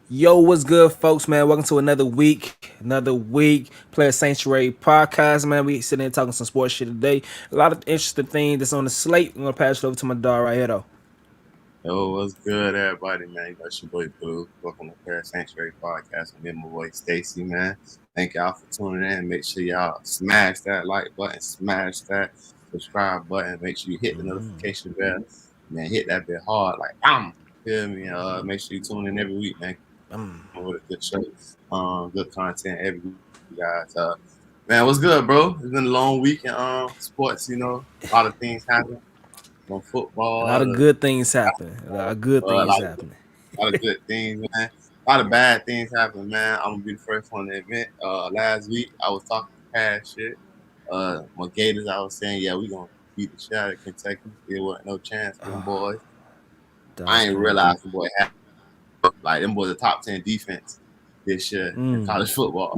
Yo, what's good, folks, man? Welcome to another week, Player Sanctuary podcast, man. We sitting here talking some sports shit today. A lot of interesting things that's on the slate. I'm gonna pass it over to my dog right here, though. Yo, what's good, everybody, man? You know, it's your boy Blue. Welcome to Prayer Sanctuary Podcast. I'm with my boy Stacy, man. Thank y'all for tuning in. Make sure y'all smash that like button, smash that subscribe button. Make sure you hit the notification bell, man. Hit that bit hard, like bam. Feel me? Make sure you tune in every week, man. With a good show, good content every week, you guys. Man, what's good, bro? It's been a long week in sports. You know, a lot of things happen from A football lot of to good things happen. A lot of good things like happening. a lot of good things, man. A lot of bad things happen, man. I'm gonna be the first one to admit. Last week I was talking cash shit. My Gators, I was saying, yeah, we gonna beat the shit out of Kentucky. There wasn't no chance for them boys. I That's ain't crazy. realized the boy had like them boys a top 10 defense this year in college football,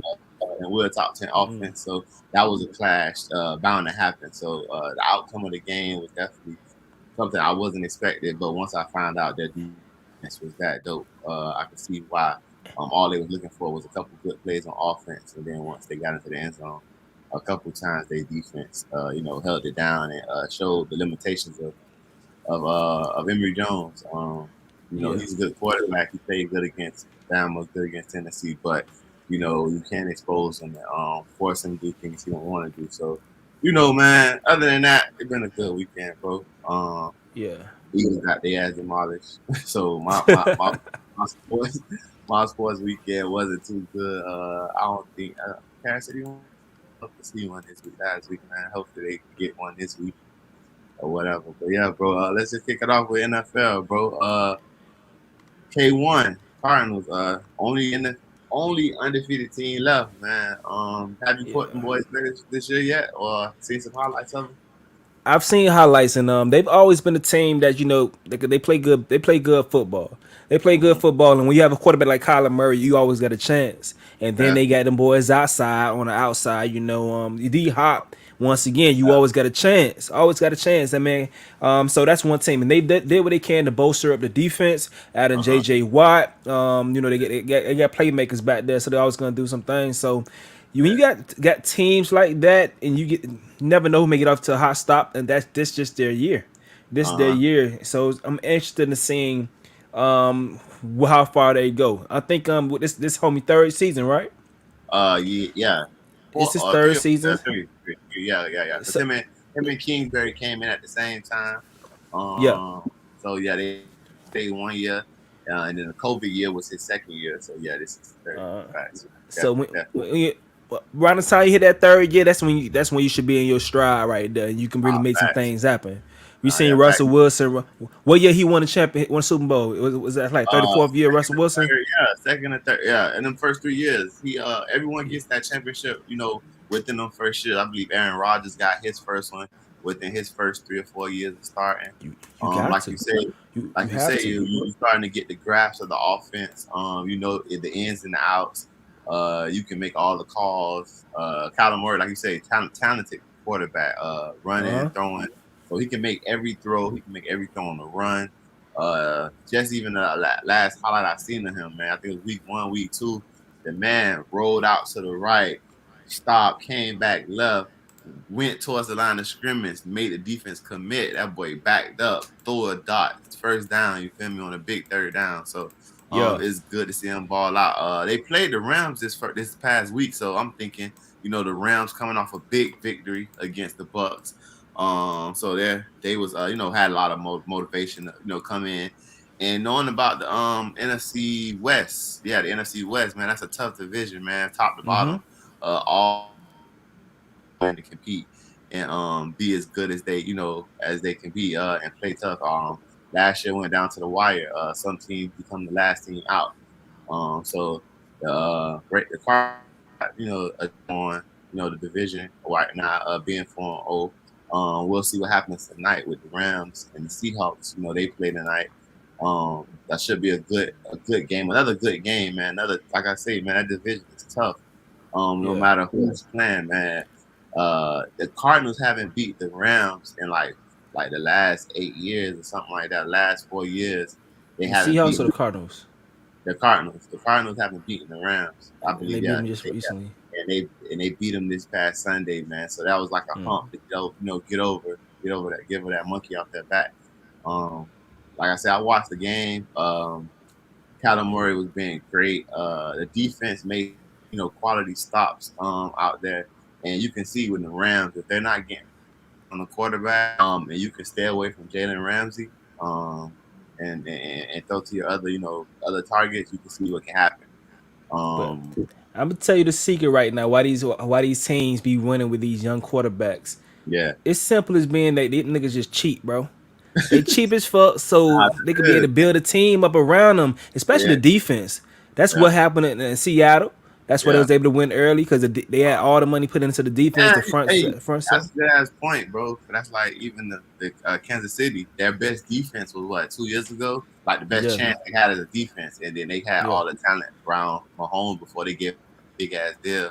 and we're a top 10 offense. So that was a clash bound to happen. So the outcome of the game was definitely something I wasn't expecting. But once I found out that defense was that dope, I could see why. All they was looking for was a couple good plays on offense, and then once they got into the end zone, a couple times their defense, held it down and showed the limitations of Emory Jones. Yeah. He's a good quarterback. He played good against Bama, good against Tennessee, but you can't expose him and force him to do things he don't want to do. So, man. Other than that, it's been a good weekend, bro. Yeah. Eagles got their ass demolished. So my sports my sports weekend wasn't too good. I don't think Kansas City won. Hope to see one this week. Last week, man. Hopefully they can get one this week or whatever. But yeah, bro. Let's just kick it off with NFL, bro. K1 Cardinals. Only undefeated team left, man. Have you caught them Yeah. boys this year yet, or seen some highlights of them? I've seen highlights, and they've always been a team that they play good. They play good football. They play good Mm-hmm. football, and when you have a quarterback like Kyler Murray, you always got a chance. And then they Definitely. got them boys outside on the outside. D Hop. Once again, you always got a chance. Always got a chance. I mean, so that's one team, and they did what they can to bolster up the defense. Adding Uh-huh. J.J. Watt. They got playmakers back there, so they're always gonna do some things. So when you got teams like that, and you never know who may get off to a hot stop, and that's this just their year. This their Uh-huh. year. So I'm interested in seeing how far they go. I think with this homie third season, right? Yeah, yeah. It's Four his or third three, season. yeah, yeah, yeah. Because So him and Kingsbury came in at the same time. yeah. So yeah, they stayed 1 year, and then the COVID year was his second year. So yeah, this is the third year. Facts. So Definitely, definitely. around the time you hit that third year, that's when you should be in your stride right there, and you can really make some Facts. things happen. We seen Yeah, facts. Russell Wilson. What year he won a champion, won a Super Bowl? Was that like 34th year Second Russell and Wilson? third, yeah, second and third, yeah. In them first 3 years, he everyone gets that championship, within them first years. I believe Aaron Rodgers got his first one within his first 3 or 4 years of starting. You got Like to. you say, You have to. you starting to get the grasp of the offense. The ins and the outs. You can make all the calls. Kyler Murray, like you say, talented quarterback. Uh Running, huh. throwing, so he can make every throw. He can make every throw on the run. Just even the last highlight I seen of him, man. I think it was week 1, week 2. The man rolled out to the right, stopped, came back left, went towards the line of scrimmage, made the defense commit. That boy backed up, threw a dot, first down. You feel me, on a big third down. So Yeah. it's good to see him ball out. They played the Rams this past week, so I'm thinking, the Rams coming off a big victory against the Bucks. So they was had a lot of motivation to come in, and knowing about the NFC West. Yeah, the NFC West, man, that's a tough division, man, top to bottom. All to compete and be as good as they can be and play tough. Last year went down to the wire. Some teams become the last team out. So the Cardinals, on the division right now, being 4-0. We'll see what happens tonight with the Rams and the Seahawks. They play tonight. That should be a good game. Another good game, man. Another, like I say, man, that division is tough. No Yeah. matter who's playing, man. The Cardinals haven't beat the Rams in like the last 8 years or something like that. Last 4 years, they The haven't Seahawks beat or the Cardinals? the Cardinals. The Cardinals haven't beaten the Rams. I And they believe, beat yeah, them just they, recently. yeah, and they beat them this past Sunday, man. So that was like a hump to get over that, give her that monkey off their back. Um, like I said, I watched the game. Kyler Murray was being great. The defense made quality stops out there, and you can see with the Rams if they're not getting on the quarterback, and you can stay away from Jalen Ramsey, and throw to your other other targets, you can see what can happen. But Um, I'm gonna tell you the secret right now. Why these teams be winning with these young quarterbacks? yeah, It's simple as being that these niggas just cheap, bro. They cheap as fuck, so nah, they could be able good. to build a team up around them, especially Yeah, the defense. That's yeah, what happened in Seattle. That's why they yeah. was able to win early because they had all the money put into the defense, Yeah, the front hey, front that's seven. a good ass point, bro. That's like even the Kansas City, their best defense was what 2 years ago. Like the best Yeah, chance they had as a defense, and then they had yeah, all the talent around Mahomes before they gave a big ass deal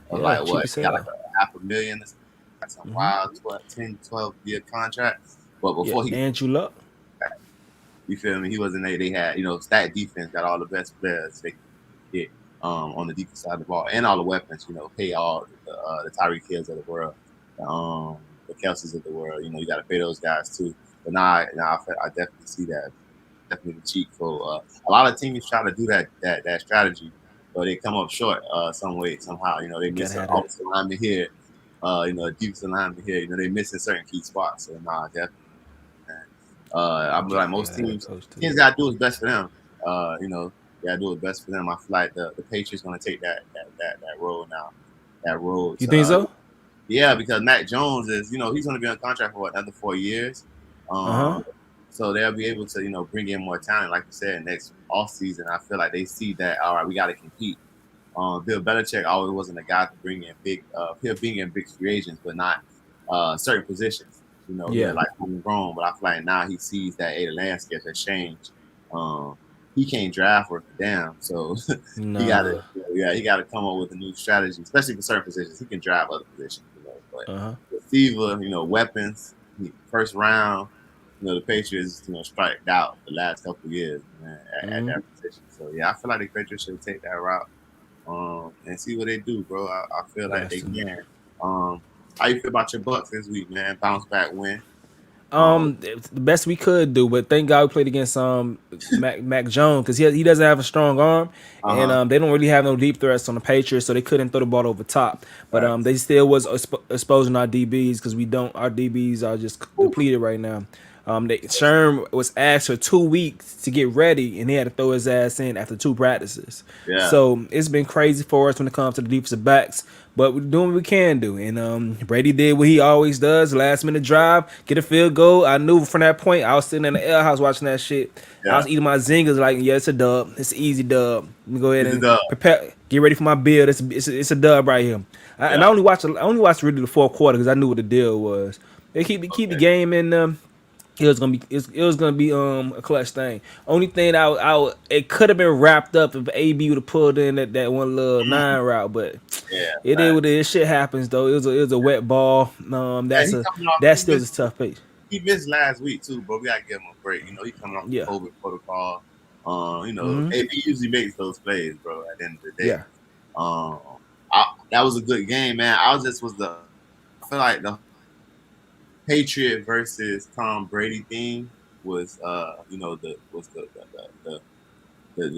of yeah. like Cheap what as they got like hell. a half a million, or something, like some wild 12, 10, 12 year contract. But Yeah, before he, Andrew Luck. you feel me, he wasn't there. They had stat defense got all the best players they could get on the defense side of the ball and all the weapons. Pay all the Tyreek Hills of the world, the Kelseys of the world. You got to pay those guys too. But I definitely see that. Definitely cheat code. A lot of teams try to do that strategy, but they come up short some way somehow. They You miss gotta an have that. offensive lineman here, a defensive lineman here. They missing certain key spots. So definitely. Man. I feel like You most gotta have that teams, coach too. teams gotta do what's best for them. They gotta do what's best for them. I feel like the Patriots gonna take that role now. That role You to think so? yeah, because Mac Jones is he's gonna be on contract for another 4 years. Uh huh. Um, so they'll be able to bring in more talent, like you said, next off season. I feel like they see that all right, we got to compete. Bill Belichick always wasn't a guy to bring in he'll bring in big free agents, but not certain positions. He'll Yeah. like homegrown, but I feel like now he sees that the landscape has changed. Um, he can't draft worth a damn, so he got to Nah. he got to come up with a new strategy, especially for certain positions. He can drive other positions, but Uh huh. receiver, weapons, first round. The Patriots, striked out the last couple of years, man, at Mm-hmm. that position. So yeah, I feel like the Patriots should take that route and see what they do, bro. I feel like Got they to. can. How you feel about your Bucks this week, man? Bounce back win. Um, The best we could do, but thank God we played against Mac Jones because he doesn't have a strong arm, uh and huh. they don't really have no deep threats on the Patriots, so they couldn't throw the ball over top. But Right. they still was exposing our DBs because our DBs are just Whew. depleted right now. Sherm was asked for 2 weeks to get ready, and he had to throw his ass in after 2 practices. Yeah. So it's been crazy for us when it comes to the defensive backs, but we're doing what we can do. And Brady did what he always does: last minute drive, get a field goal. I knew from that point. I was sitting in the L house watching that shit. I Yeah. was eating my zingers like, yeah, it's a dub. It's an easy dub. Let me go ahead It's a and dub. prepare, get ready for my build. It's a dub right here. And Yeah. I only watched really the fourth quarter because I knew what the deal was. They keep the Okay. game in them. It was gonna be a clutch thing. Only thing it could have been wrapped up if AB would have pulled in that one little Mhm. nine route, but Yeah. it is what Facts. it is. Shit happens though. It was a wet ball. Yeah. He coming off. That's still a tough pace. He missed last week too, but we gotta give him a break. He coming off the Yeah. COVID protocol. Hmm. AB usually makes those plays, bro. At the end of the day, Yeah. um, that was a good game, man. I feel like the Patriot versus Tom Brady thing was, the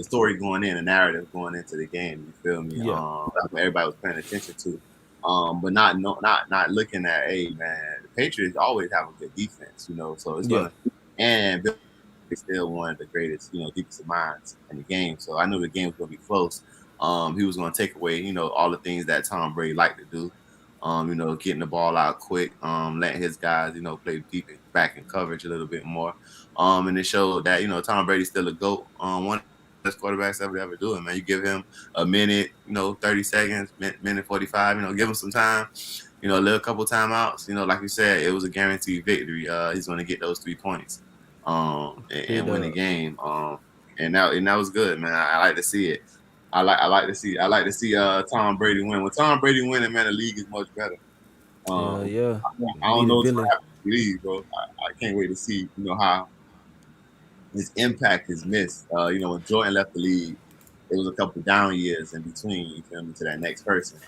story going in, the narrative going into the game. You feel me? Yeah. That's what everybody was paying attention to. But not no, not looking at, hey man, the Patriots always have a good defense, so it's Yeah. gonna and Bill is still one of the greatest, defensive minds in the game. So I knew the game was gonna be close. He was gonna take away, all the things that Tom Brady liked to do. Getting the ball out quick, letting his guys, play deep back in coverage a little bit more. And it showed that, Tom Brady's still a GOAT. One of the best quarterbacks ever do it, man. You give him a minute, 30 seconds, minute 45, give him some time, a little couple timeouts, like you said, it was a guaranteed victory. He's going to get those 3 points and It win the game. And that was good, man. I like to see it. I like to see Tom Brady win. When Tom Brady winning, man, the league is much better. Hell yeah. I Be don't the know what's gonna villain. happen in the league, bro. I can't wait to see, how his impact is missed. When Jordan left the league, it was a couple down years in between. You feel me, to that next person.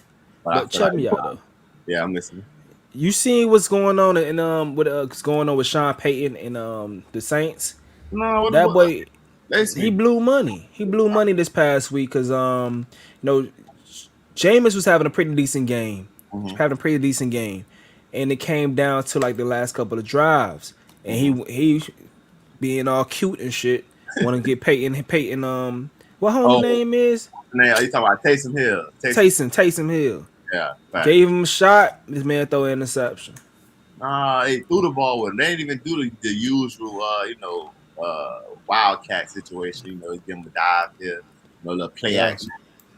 But I But feel like, check me out though. yeah, I'm listening. You seen what's going on in what's going on with Sean Payton and the Saints? No, That what boy, lace he me. blew money. He blew money this past week because you know Jameis was having a pretty decent game, Hmm. having a pretty decent game, and it came down to like the last couple of drives, and Hmm. he being all cute and shit, want to get Peyton what homie Oh, name is now you talking about Taysom Hill? Taysom, Taysom Hill. yeah, fact. Gave him a shot. This man throw an interception. Nah, they threw the ball with him. They didn't even do the usual, wildcat situation. Give him a dive here, little play Yeah, action.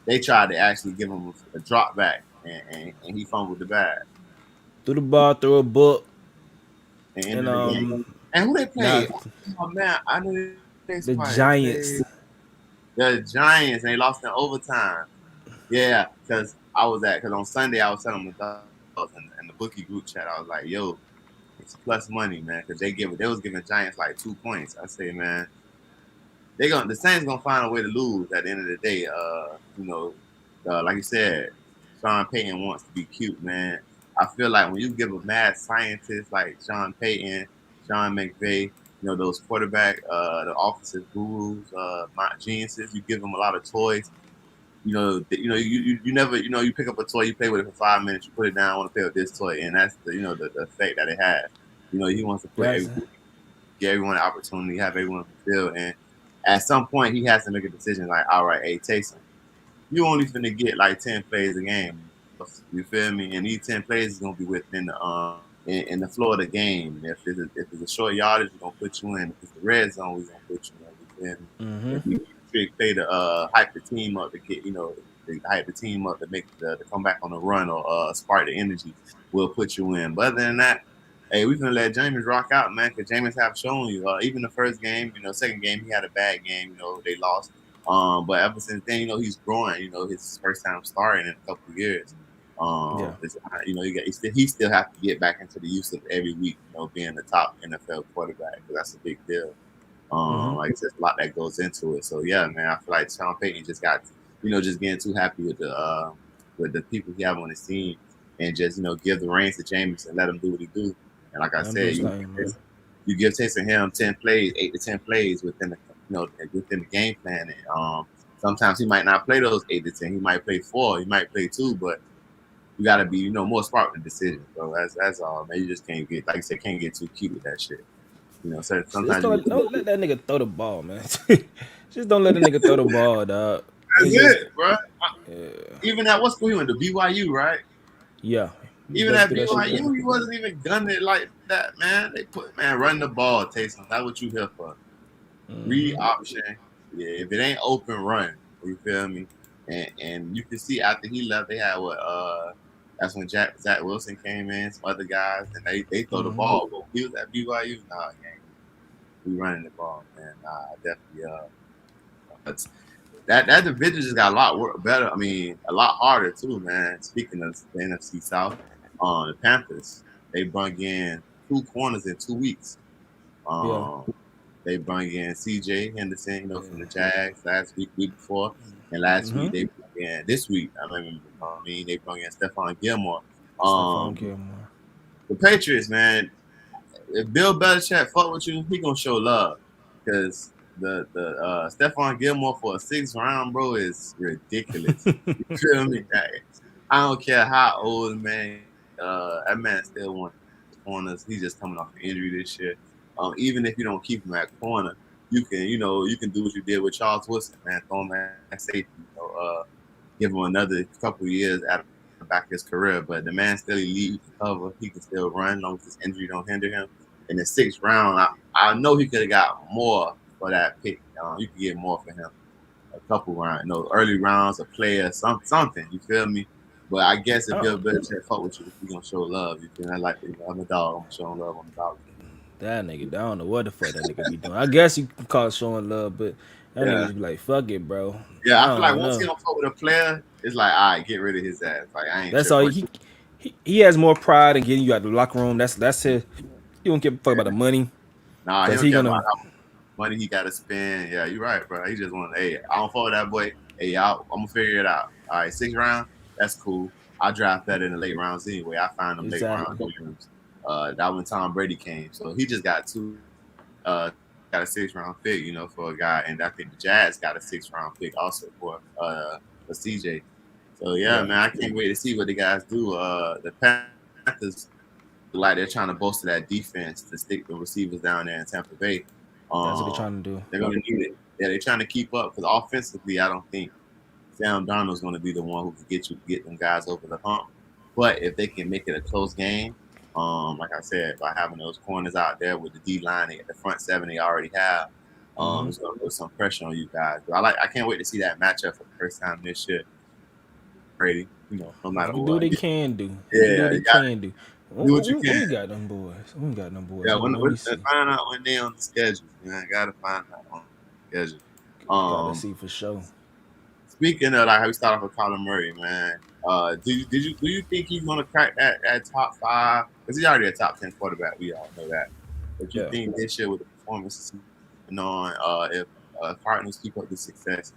They tried to actually give him a drop back, and he fumbled the bag threw the ball through a book, and and ended the game. And who they now played? Oh man, I knew they the somebody. They Giants. played the Giants, and they lost in overtime. Yeah, because on Sunday I was telling them in the bookie group chat. I was like, "Yo, it's plus money, man," because they was giving Giants like 2 points. I say, man, the Saints gonna find a way to lose at the end of the day. Like you said, Sean Payton wants to be cute, man. I feel like when you give a mad scientist like Sean Payton, Sean McVay, those quarterback, the offensive gurus, my geniuses, you give them a lot of toys. You never, you pick up a toy, you play with it for 5 minutes, you put it down, I want to play with this toy, and that's the effect that it has. He wants to That's give everyone an opportunity, have everyone fulfilled, and at some point he has to make a decision like, all right, hey, Taysom, you only finna get like 10 plays a game. You feel me? And these 10 plays is gonna be within the flow of the game. If it's a short yardage, we're gonna put you in. If it's the red zone, we're gonna put you in. You feel me? If you play to hype the team up to get, to hype the team up to make to come back on the run or spark the energy, we'll put you in. But other than that, hey, we gonna let James rock out, man, because James have shown you. Even the first game, second game he had a bad game. They lost. But ever since then, he's growing. His first time starting in a couple of years. yeah. He still have to get back into the use of every week. Being the top NFL quarterback, because that's a big deal. Like there's a lot that goes into it. So yeah, man, I feel like Sean Payton just got, just getting too happy with the people he have on his team, and just give the reins to James and let him do what he do. And like I I'm said, just saying, man. you give Taysom Hill 10 plays, 8 to 10 plays within the game plan. And sometimes he might not play those 8 to 10. He might play 4. He might play 2. But you got to be more smart with the decisions. So that's all, man. You just can't get, like you said, can't get too cute with that shit. So Just sometimes you get don't let that nigga throw the ball, man. Just don't let the nigga throw the ball, dog. that's It's just it, bro. yeah, Even at what school he went to, BYU, right? yeah. You Even better at do that shit there. BYU, he wasn't even gunning it like that, man. They put, man, run the ball, Taysom. That's what you here for. Read option. Yeah, if it ain't open, run. You feel me? And you can see after he left, they had that's when Zach Wilson came in, some other guys, and they throw the ball. But he was at BYU, nah, gang. We running the ball, man. Nah, definitely. But that division just got a lot better. I mean, a lot harder too, man. Speaking of the NFC South, the Panthers, they brought in 2 corners in 2 weeks. Yeah. Um, they brought in C.J. Henderson, from the Jags last week before, and last week they brought in this week. They brought in Stephon Gilmore. Stephon Um, Gilmore. the Patriots, man. If Bill Belichick fuck with you, he gonna show love, because the Stephon Gilmore for a 6th round, bro, is ridiculous. You feel me? I don't care how old the man. That man still wants corners. He's just coming off an injury this year. Even if you don't keep him at corner, you can do what you did with Charles Woodson, man. Throw him at safety. Give him another couple of years at the back of his career. But the man still elite. He can cover. He can still run, as long as his injury don't hinder him. In the 6th round, I know he could have got more for that pick. You could get more for him. A couple rounds, early rounds, a player, something. You feel me? But I guess if Oh, Bill Belichick fuck with you, he gonna show love. You feel me? I like, I'm a dog. I'm showing love on the dog. that nigga, I don't know what the fuck that nigga be doing. I guess you can call it showing love, but that nigga Yeah, just be like, fuck it, bro. yeah. I I feel like don't once he know. don't fuck with a player, it's like, all right, get rid of his ass. Like, I ain't That's all tripping. he has more pride in getting you out the locker room. That's it. He don't give a fuck about the money Nah, he because don't he care about gonna how. money he got to spend. Yeah, you're right, bro. He just want, hey, I don't follow that boy. Hey, I'm gonna figure it out. All right, 6th round, that's cool. I draft that in the late rounds anyway. I find them late round Exactly. gems. That when Tom Brady came, so he just got got a 6th round pick, for a guy, and I think the Jazz got a 6th round pick also for CJ. So yeah, Yeah, man, I can't wait to see what the guys do. The Panthers like they're trying to bolster that defense to stick the receivers down there in Tampa Bay. that's what they're Um, trying to do. they're going to need it. Yeah, they're trying to keep up because offensively, I don't think Sam Darnold's going to be the one who can get them guys over the hump. But if they can make it a close game, like I said, by having those corners out there with the D line at the front seven they already have, Hmm. it's going to put some pressure on you guys. But I can't wait to see that matchup for the first time this year. Brady, no matter You do what what. they can do. You do Yeah, what they you got to can do. do what you When can. we got them boys? When we got them boys? Yeah, Hold on, let me see. find out when they on the schedule, man. Gotta find out on the schedule. Gotta Um, see for sure. Speaking of like how we start off with Kyler Murray, man. Do you think he's gonna crack that top five? Because he's already a top 10 quarterback. We all know that. But you Yeah. think this year with the performances he's on, if Cardinals keep up the success,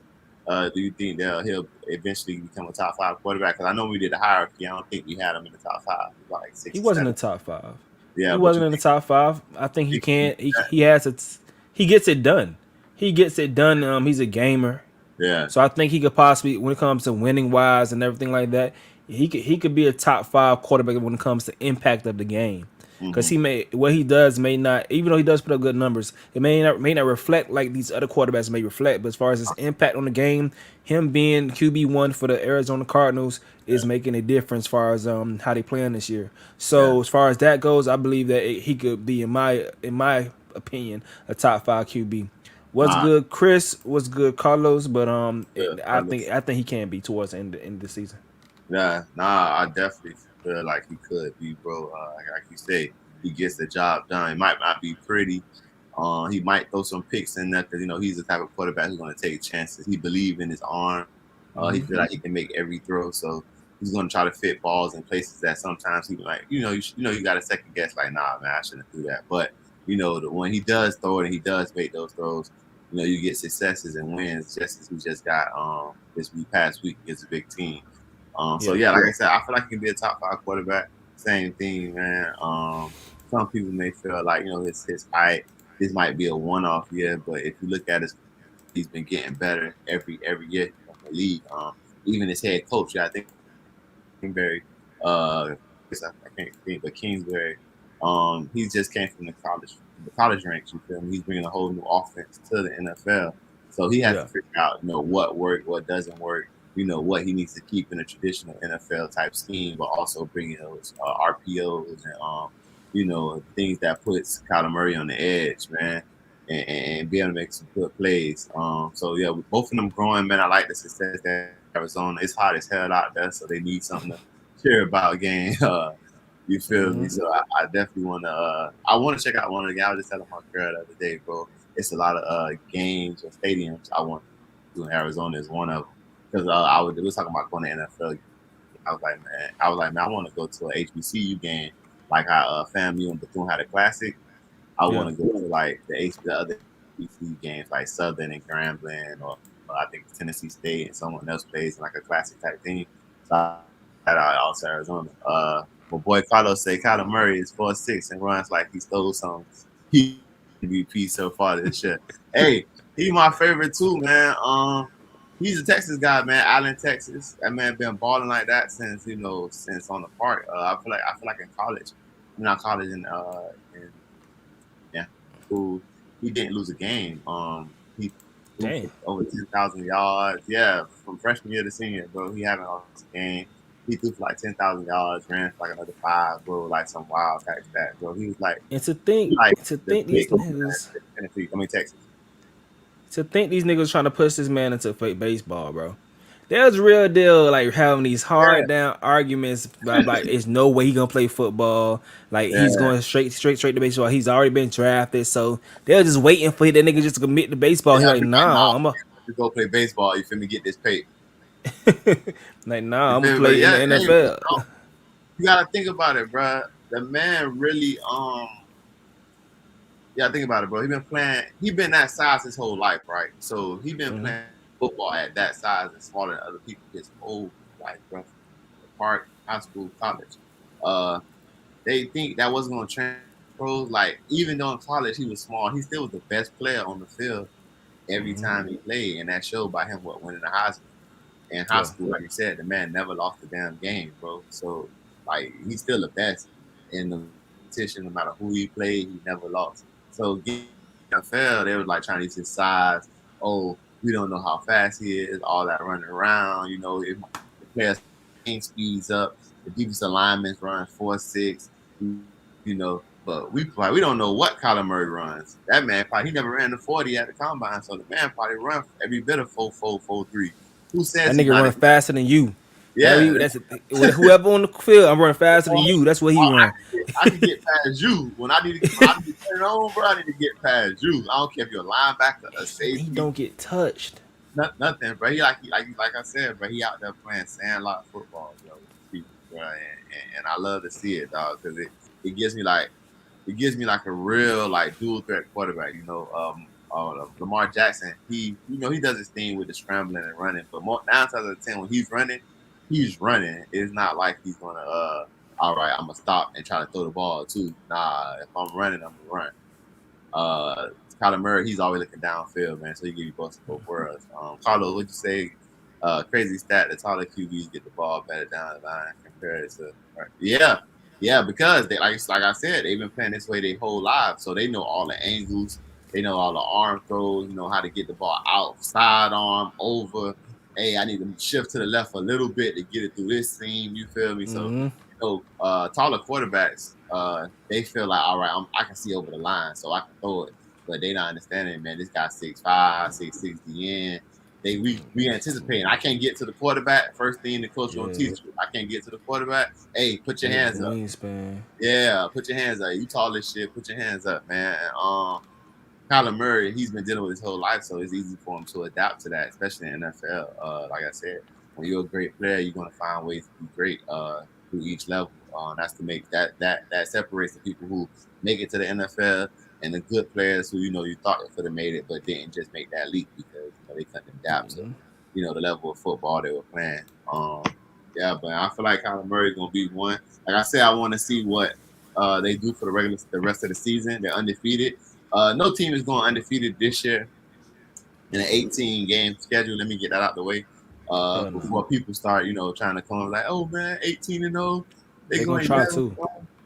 do you think that he'll eventually become a top five quarterback? Because I know we did the hierarchy. I don't think we had him in the top five. He was like He six or wasn't in seven. the top five. Yeah, He but you wasn't in the top five. I think he think he can can. do He that? he has it. He gets it done. He gets it done. He's a gamer. Yeah. So I think he could possibly, when it comes to winning wise and everything like that, he could be a top five quarterback when it comes to impact of the game. Because Mm-hmm. he may what he does may not, even though he does put up good numbers, it may not reflect like these other quarterbacks may reflect. But as far as his impact on the game, him being QB1 for the Arizona Cardinals is making a difference as far as how they playing this year. Yeah. So as far as that goes, I believe that he could be in my opinion a top five QB. What's Nah, good, Chris? What's good, Carlos? But yeah, I think he can be towards the end of the season. yeah, nah, I definitely feel like he could be, bro. Like you say, he gets the job done. It might not be pretty. He might throw some picks in there because he's the type of quarterback who's going to take chances. He believes in his arm. He Hmm. feel like he can make every throw, so he's going to try to fit balls in places that sometimes he like, you got to second guess, like, nah, man, I shouldn't do that. But when he does throw it and he does make those throws, you get successes and wins, just as we just got this past week against a big team. So Yeah, yeah, like I said, I feel like he can be a top five quarterback. Same thing, man. Some people may feel like his height. This might be a one-off year, but if you look at his, he's been getting better every year in the league. Even his head coach, yeah, I think Kingsbury, I can't think, but Kingsbury, he just came from the college ranks. You feel me? He's bringing a whole new offense to the NFL, so he has yeah, to figure out, what works, what doesn't work. What he needs to keep in a traditional NFL type scheme, but also bringing those RPOs and things that puts Kyler Murray on the edge, man, and be able to make some good plays. So yeah, with both of them growing, man, I like the success that Arizona. It's hot as hell out there, so they need something to cheer about game. You feel me? hmm, So I definitely want to. I want to check out one of the games. I was just telling my girl the other day, bro. It's a lot of games or stadiums I want to do in Arizona is one of them. Because we was talking about going to NFL. I was like, man, I want to go to an HBCU game like how FAMU and Bethune had a classic. I yeah. want to go to like the other HBCU games like Southern and Grambling, or I think Tennessee State and someone else plays in like a classic type thing. So I also Arizona. My boy Carlos say Kyler Murray is 4'6" and runs like he stole some. He MVP so far this year. Hey, he my favorite too, man. He's a Texas guy, man. Allen, Texas. That man been balling like that since on the park. I feel like in college, not college in yeah, school, he didn't lose a game. He threw Damn. for over 10,000 yards. Yeah, from freshman year to senior, bro. He haven't lost a game. He threw for like 10,000 yards, ran for like another five, bro. Like some wild type stat, bro. He was And to think, like to the think these big niggas, Tennessee. I mean Texas. trying to push this man into fake baseball, bro. There's real deal like having these hard Yeah, down arguments about like it's no way he gonna play football. Like he's yeah. going straight to baseball. He's already been drafted, so they're just waiting for that nigga just to commit to baseball. He's Yeah, like, he's like, nah, nah, I'm a just go play baseball. You feel me? Get this paper. like nah, You I'm gonna feel me? But play in the yeah, hey, NFL. you gotta think about it, bro. The man really Yeah, think about it, bro. He been playing. He been that size his whole life, right? So he been Hmm. playing football at that size and smaller than other people his whole life, bro. Park, high school, college. Uh, they think that wasn't going to transfer pros. Like even though in college he was small, he still was the best player on the field every Hmm. time he played, and that showed by him what winning the Heisman. In high Yeah. school, like you said, the man never lost a damn game, bro. So like he's still the best in the competition, no matter who he played, he never lost. So getting NFL, they was like trying to use his size. Oh, we don't know how fast he is, all that running around. If the players speeds up, the defensive linemen run 4.6, but we don't know what Kyler Murray runs. That man probably he never ran the 40 at the combine, so the man probably run every bit of 4.4, 4.3. Who That says he's nigga not? run faster than you. Yeah, That's whoever on the field. I'm running faster than you. That's what he run. I can get past you when I need to turn it on, bro. I need to get past you. I don't care if you're a linebacker, a He safety, don't get touched. nothing, bro. Like I said, bro. He out there playing sandlot football, bro, with people, bro. And I love to see it, dog, because it gives me like a real like dual threat quarterback. Lamar Jackson, he does his thing with the scrambling and running, but more 9 times out of 10 when he's running. It's not like he's gonna all right, I'm gonna stop and try to throw the ball too. Nah, if I'm running, I'm gonna run. Uh, Kyler Murray, he's always looking downfield, man. So he give you both worlds. Carlos, what'd you say? Crazy stat: the taller QBs get the ball better down the line compared to right. Yeah, because they like I said, they've been playing this way their whole lives, so they know all the angles, they know all the arm throws, how to get the ball out, sidearm, over. Hey, I need to shift to the left a little bit to get it through this seam. You feel me? So Hmm. taller quarterbacks, they feel like, all right, I can see over the line, so I can throw it. But they not understanding, man. This guy 6'5", 6'6" DN. We anticipating. I can't get to the quarterback. First thing the coach gonna Yeah. teach you. I can't get to the quarterback. Hey, put your Niggas hands up. wingspan. Yeah, put your hands up. You tall as shit. Put your hands up, man. Kyler Murray, he's been dealing with his whole life, so it's easy for him to adapt to that, especially in NFL. Like I said, when you're a great player, you're gonna find ways to be great through each level. That's to make that separates the people who make it to the NFL and the good players who you thought they could have made it but didn't just make that leap because they couldn't adapt to the level of football they were playing. Yeah, but I feel like Kyler Murray's gonna be one. Like I said, I want to see what they do for the rest of the season. They're undefeated. No team is going undefeated this year in an 18 game schedule. Let me get that out the way Hell no. before people start, trying to come like, oh man, 18-0, they They gonna going try 11. to.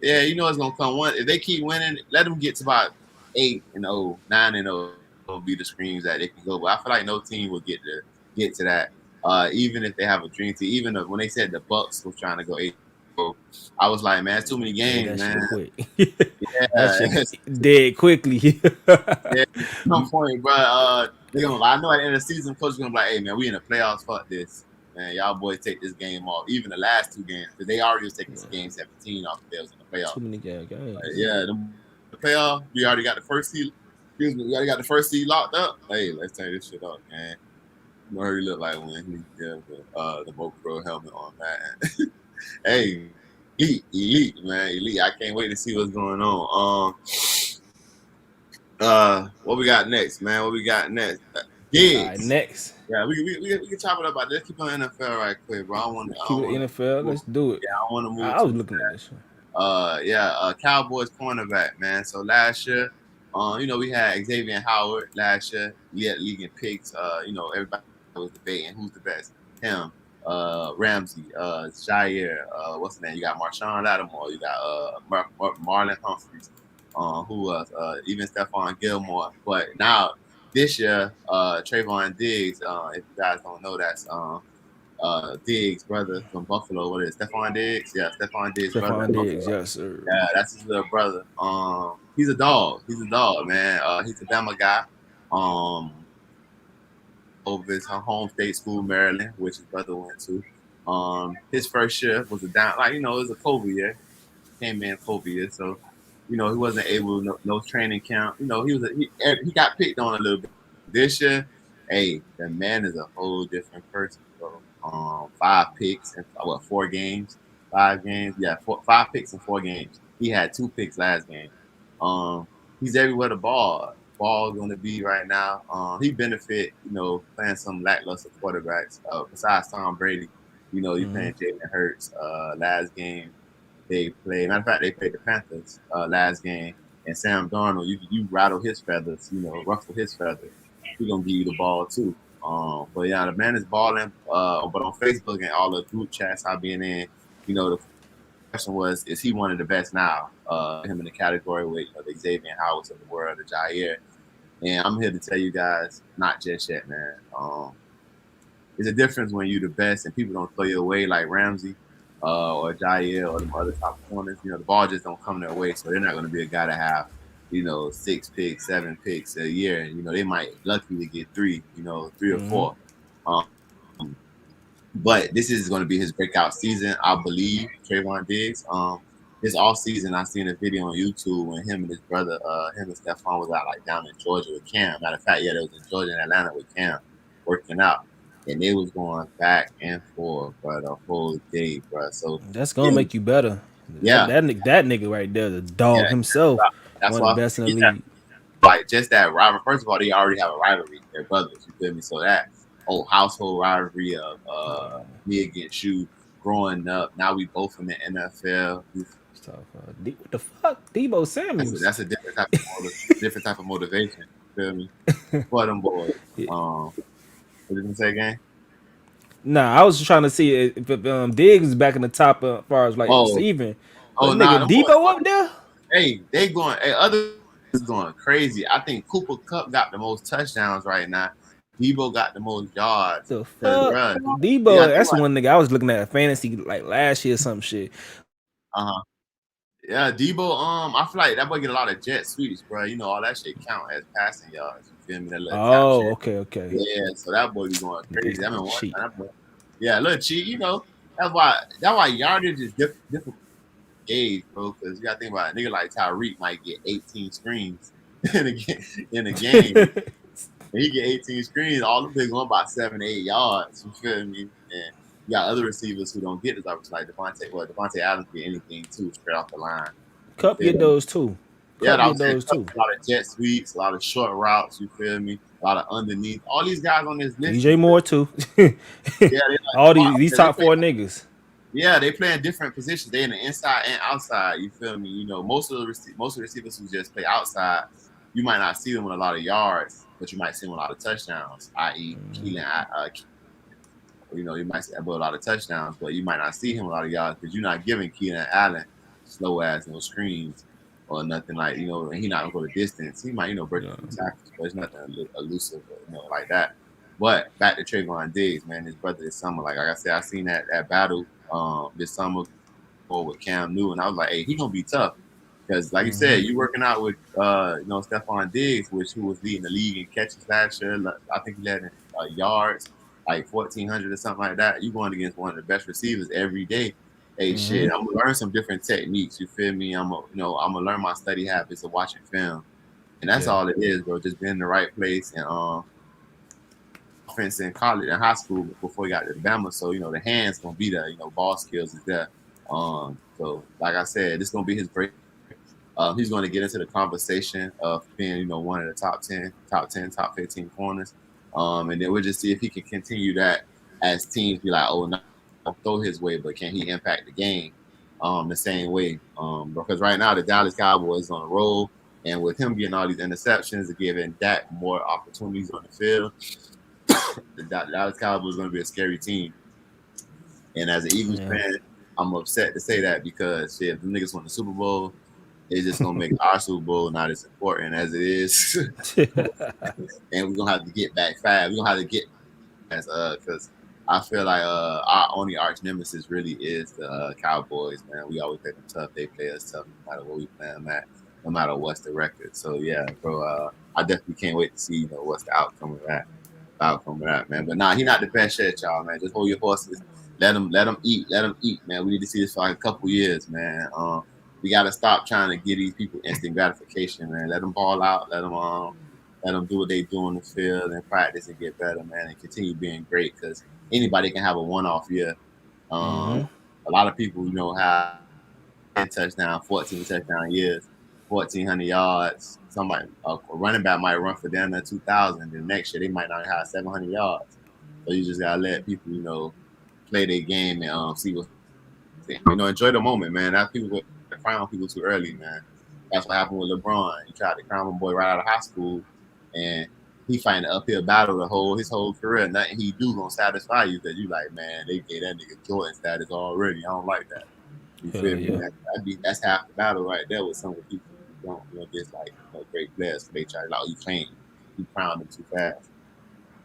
Yeah, it's gonna come one. If they keep winning, let them get to about 8-0, 9-0. Gonna be the screams that they can go. But I feel like no team will get to that. Even if they have a dream team, even when they said the Bucks was trying to go 8, I was like, man, it's too many Yeah, games, that man. shit quick. That shit Yeah, dead quickly. yeah, some point, bro. I know at the end of the season, coach is gonna be like, "Hey, man, we in the playoffs. Fuck this, man. Y'all boys take this game off. Even the last 2 games, because they already was taking game 17 off. They was in the playoff. Too many games. Yeah, the playoff. We already got the first seed. Excuse me, we already got the first seed locked up. Hey, let's turn this shit up, man. Murray looked like when he got the Mopro helmet on, man. Hey, elite, man, elite. I can't wait to see what's going on. What we got next, man? What we got next? All right, Gigs. next. Yeah, we can chop it up. Let's keep on NFL right quick, bro. I Keep don't it want NFL. to. Let's do it. Yeah, I don't want to move I was too. looking at this one. Cowboys cornerback, man. So last year, we had Xavier Howard last year. Led league in picks. Everybody was debating who's the best. Him, Ramsey, Jair, what's the name? You got Marshawn Lattimore. You got Marlon Humphreys. Who was even Stephon Gilmore. But now this year, Trayvon Diggs. If you guys don't know, that's Diggs' brother from Buffalo. What is it, Stephon Diggs? Yeah, Stephon Diggs' brother. Stephon Diggs, yes sir. Yeah, that's his little brother. He's a dog. He's a dog, man. He's a Bama guy. Um, over his home state school, Maryland, which his brother went to. His first year was it was a COVID year. Came in COVID year, so he wasn't able no training camp. He got picked on a little bit this year. Hey, the man is a whole different person, bro. 5 picks in 4 games, 5 games. Yeah, 5 picks in 4 games. He had 2 picks last game. Um, he's everywhere the ball going to be right now. He benefit, playing some lackluster quarterbacks. Besides Tom Brady, you Mm-hmm. playing Jalen Hurts. Last game they played. Matter of fact, they played the Panthers last game, and Sam Darnold. You rattle his feathers, ruffle his feathers. He gonna give you the ball too. But yeah, the man is balling. But on Facebook and all the group chats I've been in, the question was, is he one of the best now? Him in the category with the Xavier Howards of the world, the Jair. And I'm here to tell you guys, not just yet, man. There's a difference when you're the best and people don't throw you away like Ramsey or Jair or the other top corners. The ball just don't come their way, so they're not going to be a guy to have 6 picks, 7 picks a year. They might lucky to get three, three or Mm-hmm. four. Um, but this is going to be his breakout season, I believe. Trayvon Diggs. This off season, I seen a video on YouTube when him and his brother, him and Stephon was out like down in Georgia with Cam. Matter of fact, yeah, they was in Georgia and Atlanta with Cam working out, and they was going back and forth, bro, the whole day, bro. So That's gonna yeah, make you better. That yeah, that nigga, that nigga right there, the yeah. dog himself, That's one of why the best in the he's that, league. like just that rivalry. First of all, they already have a rivalry. They're brothers. You feel me? So that whole household rivalry of me against you growing up. Now we both in the NFL. What the fuck, Debo Samuels? That's a different type of motivation. You feel me? For them boys. What did you say again? Nah, I was just trying to see if Diggs is back in the top as far as like Oh, receiving, but oh, nah, nigga them boys Debo going. up there. Hey, they going. Hey, other is going crazy. I think Cooper Cup got the most touchdowns right now. Debo got the most yards. The Cause, fuck, bro, you Debo? got to think That's the one nigga I was looking at fantasy like last year or some shit. about. Yeah, Debo. I feel like that boy get a lot of jet sweeps, bro. All that shit count as passing yards. You feel me? That little tap Oh, shit. okay, okay. Yeah, so that boy be going Nigga, crazy. I mean, one cheat. time, that boy, yeah, a little cheat. That's why yardage is difficult to gauge, bro. Because you gotta think about it. A nigga like Tyreek might get 18 screens in a in a game. And he get 18 screens. All the bigs want about 7 to 8 yards. You feel me? And you got other receivers who don't get this opportunity, like Devontae. Well, Devontae Adams get anything too straight off the line. You Cup feel get me? those too. Yeah, Cup I get was saying those too. a lot of jet sweeps, a lot of short routes. You feel me? A lot of underneath. All these guys on this list, you DJ feel Moore me? too. Yeah, they like All smart these because they top play. four niggas. Yeah, they play in different positions. They in the inside and outside. You feel me? Most of the receivers who just play outside, you might not see them with a lot of yards, but you might see them with a lot of touchdowns. I.e., Keelan. You might see him with a lot of touchdowns, but you might not see him with a lot of yards because you're not giving Keelan Allen slow ass no screens or nothing like and he not gonna go the distance. He might break a Yeah. few tackles, but it's nothing elusive like that. But back to Trayvon Diggs, man, his brother this summer. Like I said, I seen that battle this summer with Cam Newton. I was like, hey, he gonna be tough because, like you said, you working out with Stephon Diggs, who was leading the league in catches last year. I think he led in yards, like 1,400 or something like that. You going against one of the best receivers every day. Hey, shit, I'm gonna learn some different techniques. You feel me? I'm gonna learn my study habits of watching film, and that's Yeah. all it is, bro. Just being in the right place and offense in college and high school before he got to Bama. So, the hands gonna be there, ball skills is there. So like I said, this gonna be his break. He's gonna get into the conversation of being, one of the top 15 corners. And then we'll just see if he can continue that as teams be like, oh no, don't throw his way, but can he impact the game the same way? Because right now the Dallas Cowboys on a roll, and with him getting all these interceptions and giving Dak more opportunities on the field, the Dallas Cowboys is going to be a scary team. And as an Eagles Yeah. fan, I'm upset to say that because shit, if the niggas won the Super Bowl, it's just gonna make our Super Bowl not as important as it is. And we're gonna have to get back fast. We're gonna have to get as because I feel like our only arch nemesis really is the Cowboys, man. We always play them tough. They play us tough no matter what we play them at, no matter what's the record. So yeah, bro, I definitely can't wait to see what's the outcome of that, man. But nah, he not the best yet, y'all, man. Just hold your horses. Let them eat, man. We need to see this for like a couple years, man. We got to stop trying to give these people instant gratification, man. Let them ball out. Let them do what they do on the field and practice and get better, man, and continue being great because anybody can have a one-off year. A lot of people, have 10 touchdown, 14 touchdown years. 1,400 yards. Somebody a running back might run for down there 2,000. Then next year they might not have 700 yards. So you just gotta let people, play their game and see what's enjoy the moment, man. That people get crown people too early, man. That's what happened with LeBron. He tried to crown a boy right out of high school, and he fighting an uphill battle his whole career. Nothing he do gonna satisfy you because you like, man, they gave that nigga Jordan status already. I don't like that. You Hell feel me? yeah. That's half the battle right there with some of the people who don't, just like great players. They try to like, you can't, you crown them too fast.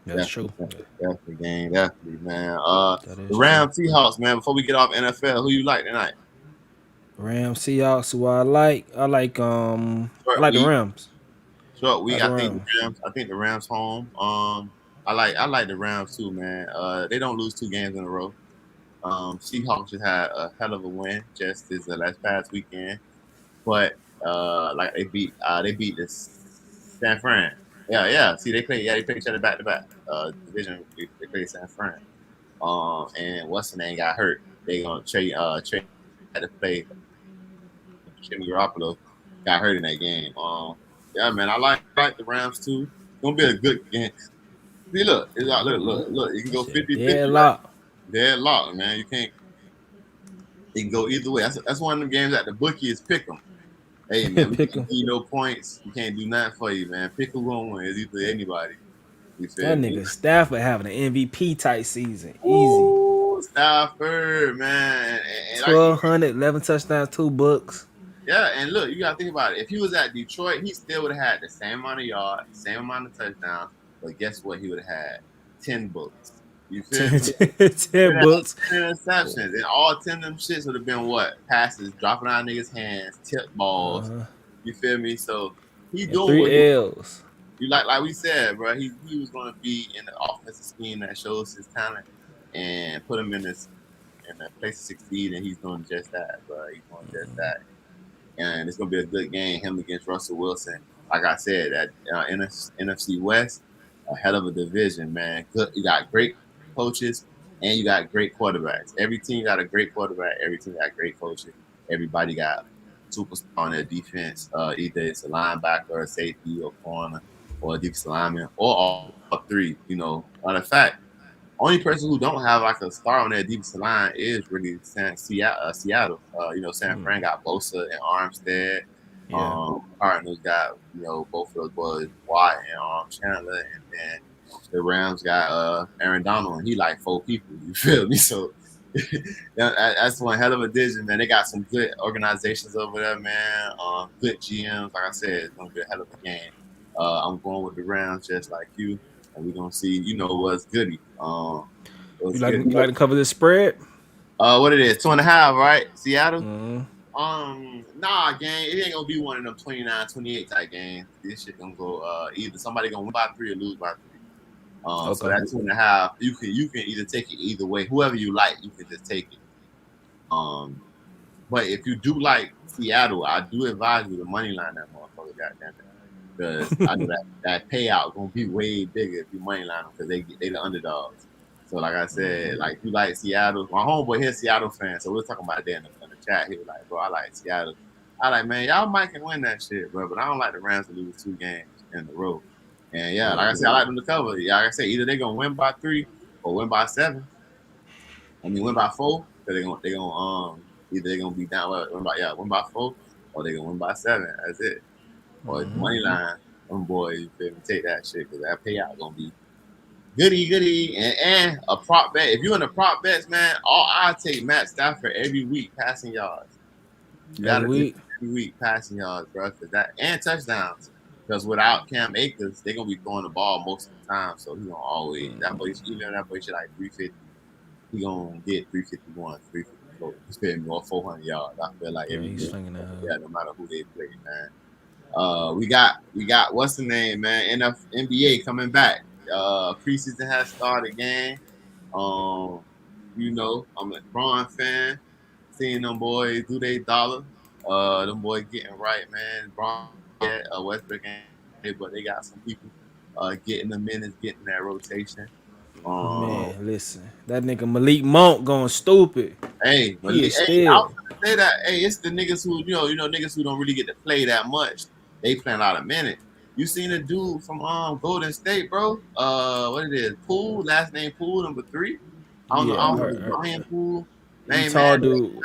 That's true. Definitely, game, definitely, man. That The is true. Rams Seahawks, man. Before we get off NFL, who you like tonight? Rams, Seahawks. Who I like. I Short like the week, Rams. short I week. like the I think the Rams. Rams. I think the Rams home. I like the Rams too, man. They don't lose 2 games in a row. Seahawks just had a hell of a win just this last past weekend, but like they beat this San Fran. Yeah, yeah. See, they play each other back to back. Division they play San Fran. And what's the name got hurt? They gonna trade had to play Jimmy Garoppolo got hurt in that game. Yeah, man, I like the Rams too. It's gonna be a good game. See, look, it's like, look. You can That go shit 50-50 dead right lock. there. Lock, man. You can't. It can go either way. That's one of the games that the bookies pick them. Hey, man, we Pick can't 'em. give you no points. We can't do nothing for you, man. Pick who gonna win. It's either anybody. You That feel me? nigga Stafford having an MVP type season. Easy. Ooh, Stafford, man. And like, 1,200, 11 touchdowns, 2 books. yeah, and look, you gotta think about it. If he was at Detroit, he still would have had the same amount of yards, same amount of touchdowns. But guess what? He would have had 10 books. You feel 10, me? 10 books. 10 interceptions, and all 10 of them shits would have been what? Passes dropping out of niggas' hands, tip balls. Uh-huh. You feel me? So he And doing what he 3 L's. you like we said, bro. He was going to be in the offensive scheme that shows his talent and put him in a place to succeed, and he's doing just that, bro. He's doing just that, and it's gonna be a good game. Him against Russell Wilson. Like I said, that NFC West, a hell of a division, man. Good, you got great coaches and you got great quarterbacks. Every team got a great quarterback. Every team got great coaches. Everybody got superstar on their defense. Either it's a linebacker, a safety, or corner, or a defensive lineman, or all three. Matter of fact, only person who don't have like a star on their defensive line is really Seattle. San Fran got Bosa and Armstead. Yeah. Cardinals got both of those boys, Watt and Chandler, and then the Rams got Aaron Donald, and he like 4 people. You feel me? So that's one hell of a division, man. They got some good organizations over there, man. Good GMs. Like I said, it's gonna be a hell of a game. I'm going with the Rams just like you, and we're gonna see. What's goody. You What's like good. you like to cover this spread? What it is? 2.5, right? Seattle. Mm. Nah, gang, it ain't gonna be one of them 29-28 type games. This shit gonna go either somebody gonna win by 3 or lose by 3. So Okay. that 2.5, you can either take it either way. Whoever you like, you can just take it. But if you do like Seattle, I do advise you to money line that motherfucker, goddamn it. Because I know that payout gonna be way bigger if you money line them because they the underdogs. So like I said, like if you like Seattle, my homeboy here Seattle fan, so we are talking about that in the chat. He was like, bro, I like Seattle. I like, man, y'all might can win that shit, bro, but I don't like the Rams to lose 2 games in a row. And yeah, like I said, I like them to cover. Yeah, like I said, either they're gonna win by 3 or win by 7. I mean, win by 4 because they gonna either they're gonna be down win by 4 or they're gonna win by 7. That's it. Or money line, them boys, you feel me? Take that shit because that payout gonna be goody, and a prop bet. If you're in the prop bets, man, I take Matt Stafford every week passing yards. You Every gotta take week. every week passing yards, bro, for that and touchdowns. Because without Cam Akers, they're gonna be throwing the ball most of the time. So he's gonna always that boy, even if that boy shit like 350, he gonna get 351, 354. He's paying more 400 yards. I feel like Yeah, every he's game. slinging that. Yeah, no matter who they play, man. We got what's the name, man? NBA coming back. Preseason has started again. I'm a Braun fan. Seeing them boys do they dollar. Them boys getting right, man. Braun, Westbrook, but they got some people getting the minutes, getting that rotation. Um, Man, listen. That nigga Malik Monk going stupid. hey, He Malik, is still. say that. Hey, it's the niggas who niggas who don't really get to play that much. They playing a lot of minutes. You seen a dude from Golden State, bro? What it is? Poole, last name Poole, number 3. I Yeah, don't know, Brian Poole. he Man, tall dude.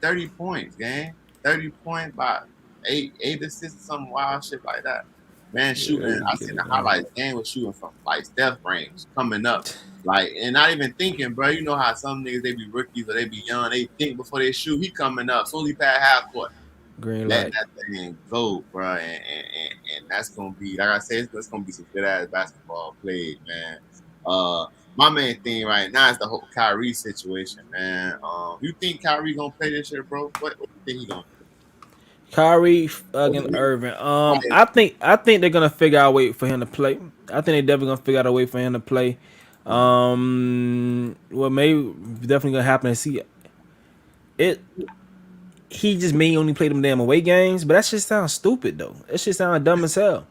30 points, gang. 30 points by eight assists, some wild shit like that. Man, Yeah, shooting. he I get seen it the done. highlights. Game was shooting from like Steph range, coming up. Like, and not even thinking, bro. You know how some niggas, they be rookies or they be young. They think before they shoot. He coming up. Soon as he pass half court, Green letting light. that thing go, bro. And that's gonna be, like I said, it's gonna be some good ass basketball played, man. Uh, my main thing right now is the whole Kyrie situation, man. You think Kyrie gonna play this year, bro? What you think he gonna Kyrie against do? Irving. I think they're gonna figure out a way for him to play. I think they definitely gonna figure out a way for him to play. What may definitely gonna happen is it. He just may only play them damn away games, but that shit sounds stupid though. That shit sounds dumb as hell.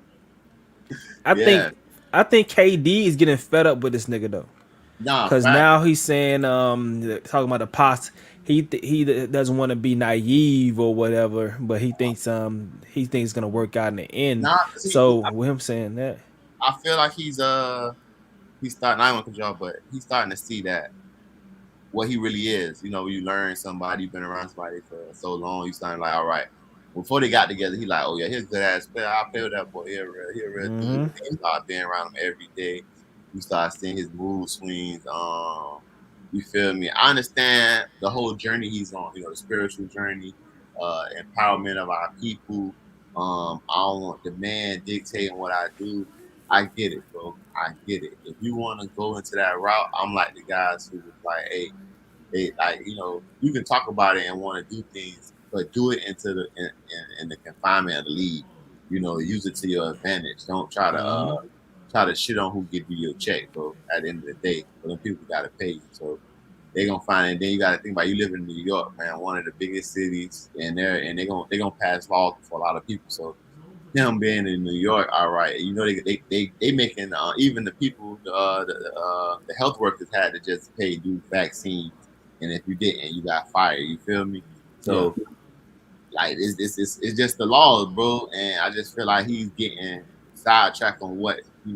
I Yeah, think I think KD is getting fed up with this nigga though. nah, Cause fact. now he's saying, talking about the past. He doesn't want to be naive or whatever, but he thinks it's gonna work out in the end. Nah, cause So with him saying that, I feel like he's starting. I don't want to y'all, but he's starting to see that what he really is. You know, you learn somebody, you've been around somebody for so long, you starting like, all right. Before they got together, he like, oh yeah, he's a good ass player. I'll play with that boy. He a real dude. And you start being around him every day. You start seeing his mood swings. You feel me? I understand the whole journey he's on. You know, the spiritual journey, empowerment of our people. I don't want the man dictating what I do. I get it, bro. I get it. If you want to go into that route, I'm like the guys who was like, hey, like, you can talk about it and want to do things, but do it in the confinement of the league. You know, use it to your advantage. Don't try to shit on who give you your check, bro. At the end of the day, but then people got to pay you, so they gonna find it. And then you got to think about, you live in New York, man, one of the biggest cities, and they gonna pass laws for a lot of people. So him being in New York, all right, they making even the people, the health workers had to just pay do vaccines, and if you didn't, you got fired. You feel me? yeah, So like it's just the laws, bro. And I just feel like he's getting sidetracked on what the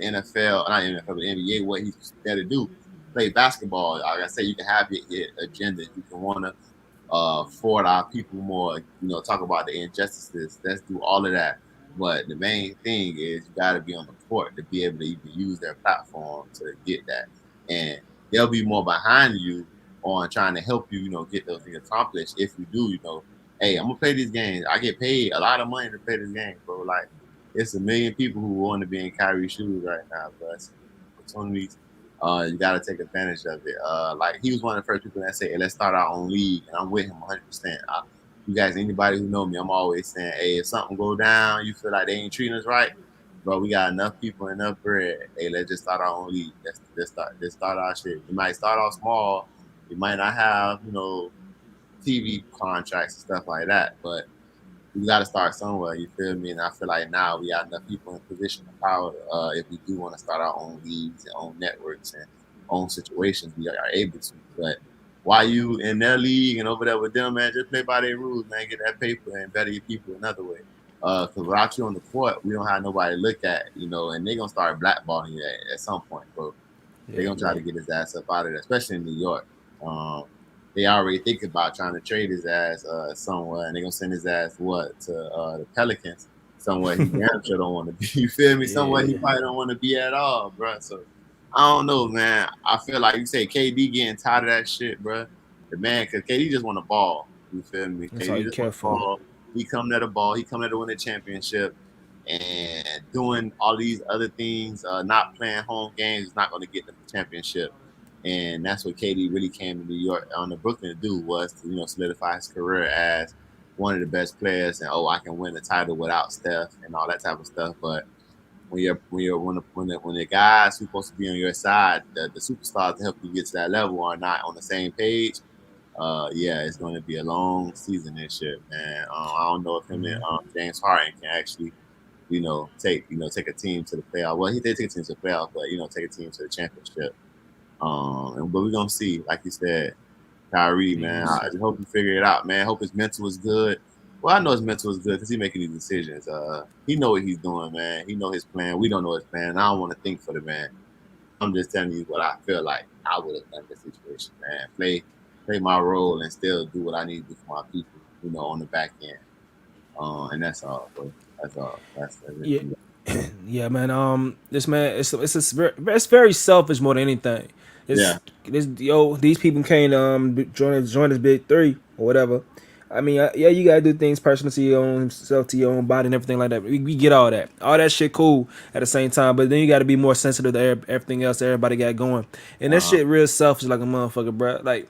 NFL, not NFL, but the NBA, what he's there to do. Play basketball. Like I said, you can have your agenda. You can want to forward our people more, talk about the injustices. Let's do all of that. But the main thing is, you got to be on the court to be able to even use their platform to get that. And they'll be more behind you on trying to help you, get those things accomplished if you do, hey, I'm gonna play these games. I get paid a lot of money to play this game, bro. Like, it's a million people who want to be in Kyrie's shoes right now, bro. It's opportunities. You got to take advantage of it. Like, he was one of the first people that said, hey, let's start our own league, and I'm with him 100%. You guys, anybody who know me, I'm always saying, hey, if something go down, you feel like they ain't treating us right, bro, we got enough people, enough bread. Hey, let's just start our own league. Let's start our shit. We might start off small. We might not have, TV contracts and stuff like that, but we got to start somewhere. You feel me? And I feel like now we got enough people in position of power. If we do want to start our own leagues and own networks and own situations, we are able to. But while you in their league and over there with them, man, just play by their rules, man. Get that paper and better your people another way. Because without you on the court, we don't have nobody to look at, and they're gonna start blackballing you at some point, bro. They're yeah, gonna try to get his ass up out of there, especially in New York. Um, they already think about trying to trade his ass somewhere, and they're gonna send his ass to the Pelicans, somewhere he damn sure don't want to be. You feel me? Somewhere he yeah, probably don't want to be at all, bro. So I don't know, man. I feel like you say KD getting tired of that shit, bro. The man, cause KD just want to ball. You feel me? that's all KD you just care want to for. ball. He come there to ball. He come there to win a championship, and doing all these other things, not playing home games is not going to get them the championship. And that's what KD really came to New York on the Brooklyn to do, was to solidify his career as one of the best players, and I can win the title without Steph and all that type of stuff. But when the guys who's supposed to be on your side, the superstars to help you get to that level, are not on the same page, yeah, it's going to be a long season this year, man. I don't know if him and James Harden can actually take a team to the playoff. Well, he did take a team to the playoff, but take a team to the championship. But we're gonna see, like you said, Kyrie, man. Peace. I just hope he figure it out, man. Hope his mental is good. Well, I know his mental is good because he's making these decisions. He know what he's doing, man. He know his plan. We don't know his plan. I don't want to think for the man. I'm just telling you what I feel like I would have done in this situation, man. Play my role and still do what I need to do for my people, on the back end. And that's all, bro. That's all. That's it. Yeah, yeah, man. This man, it's very selfish more than anything. Yeah. These people can't join this big three or whatever. I mean, yeah, you gotta do things personal to your own self, to your own body, and everything like that. We get all that shit cool at the same time, but then you got to be more sensitive to everything else that everybody got going, and that Uh-huh. shit real selfish like a motherfucker, bro. Like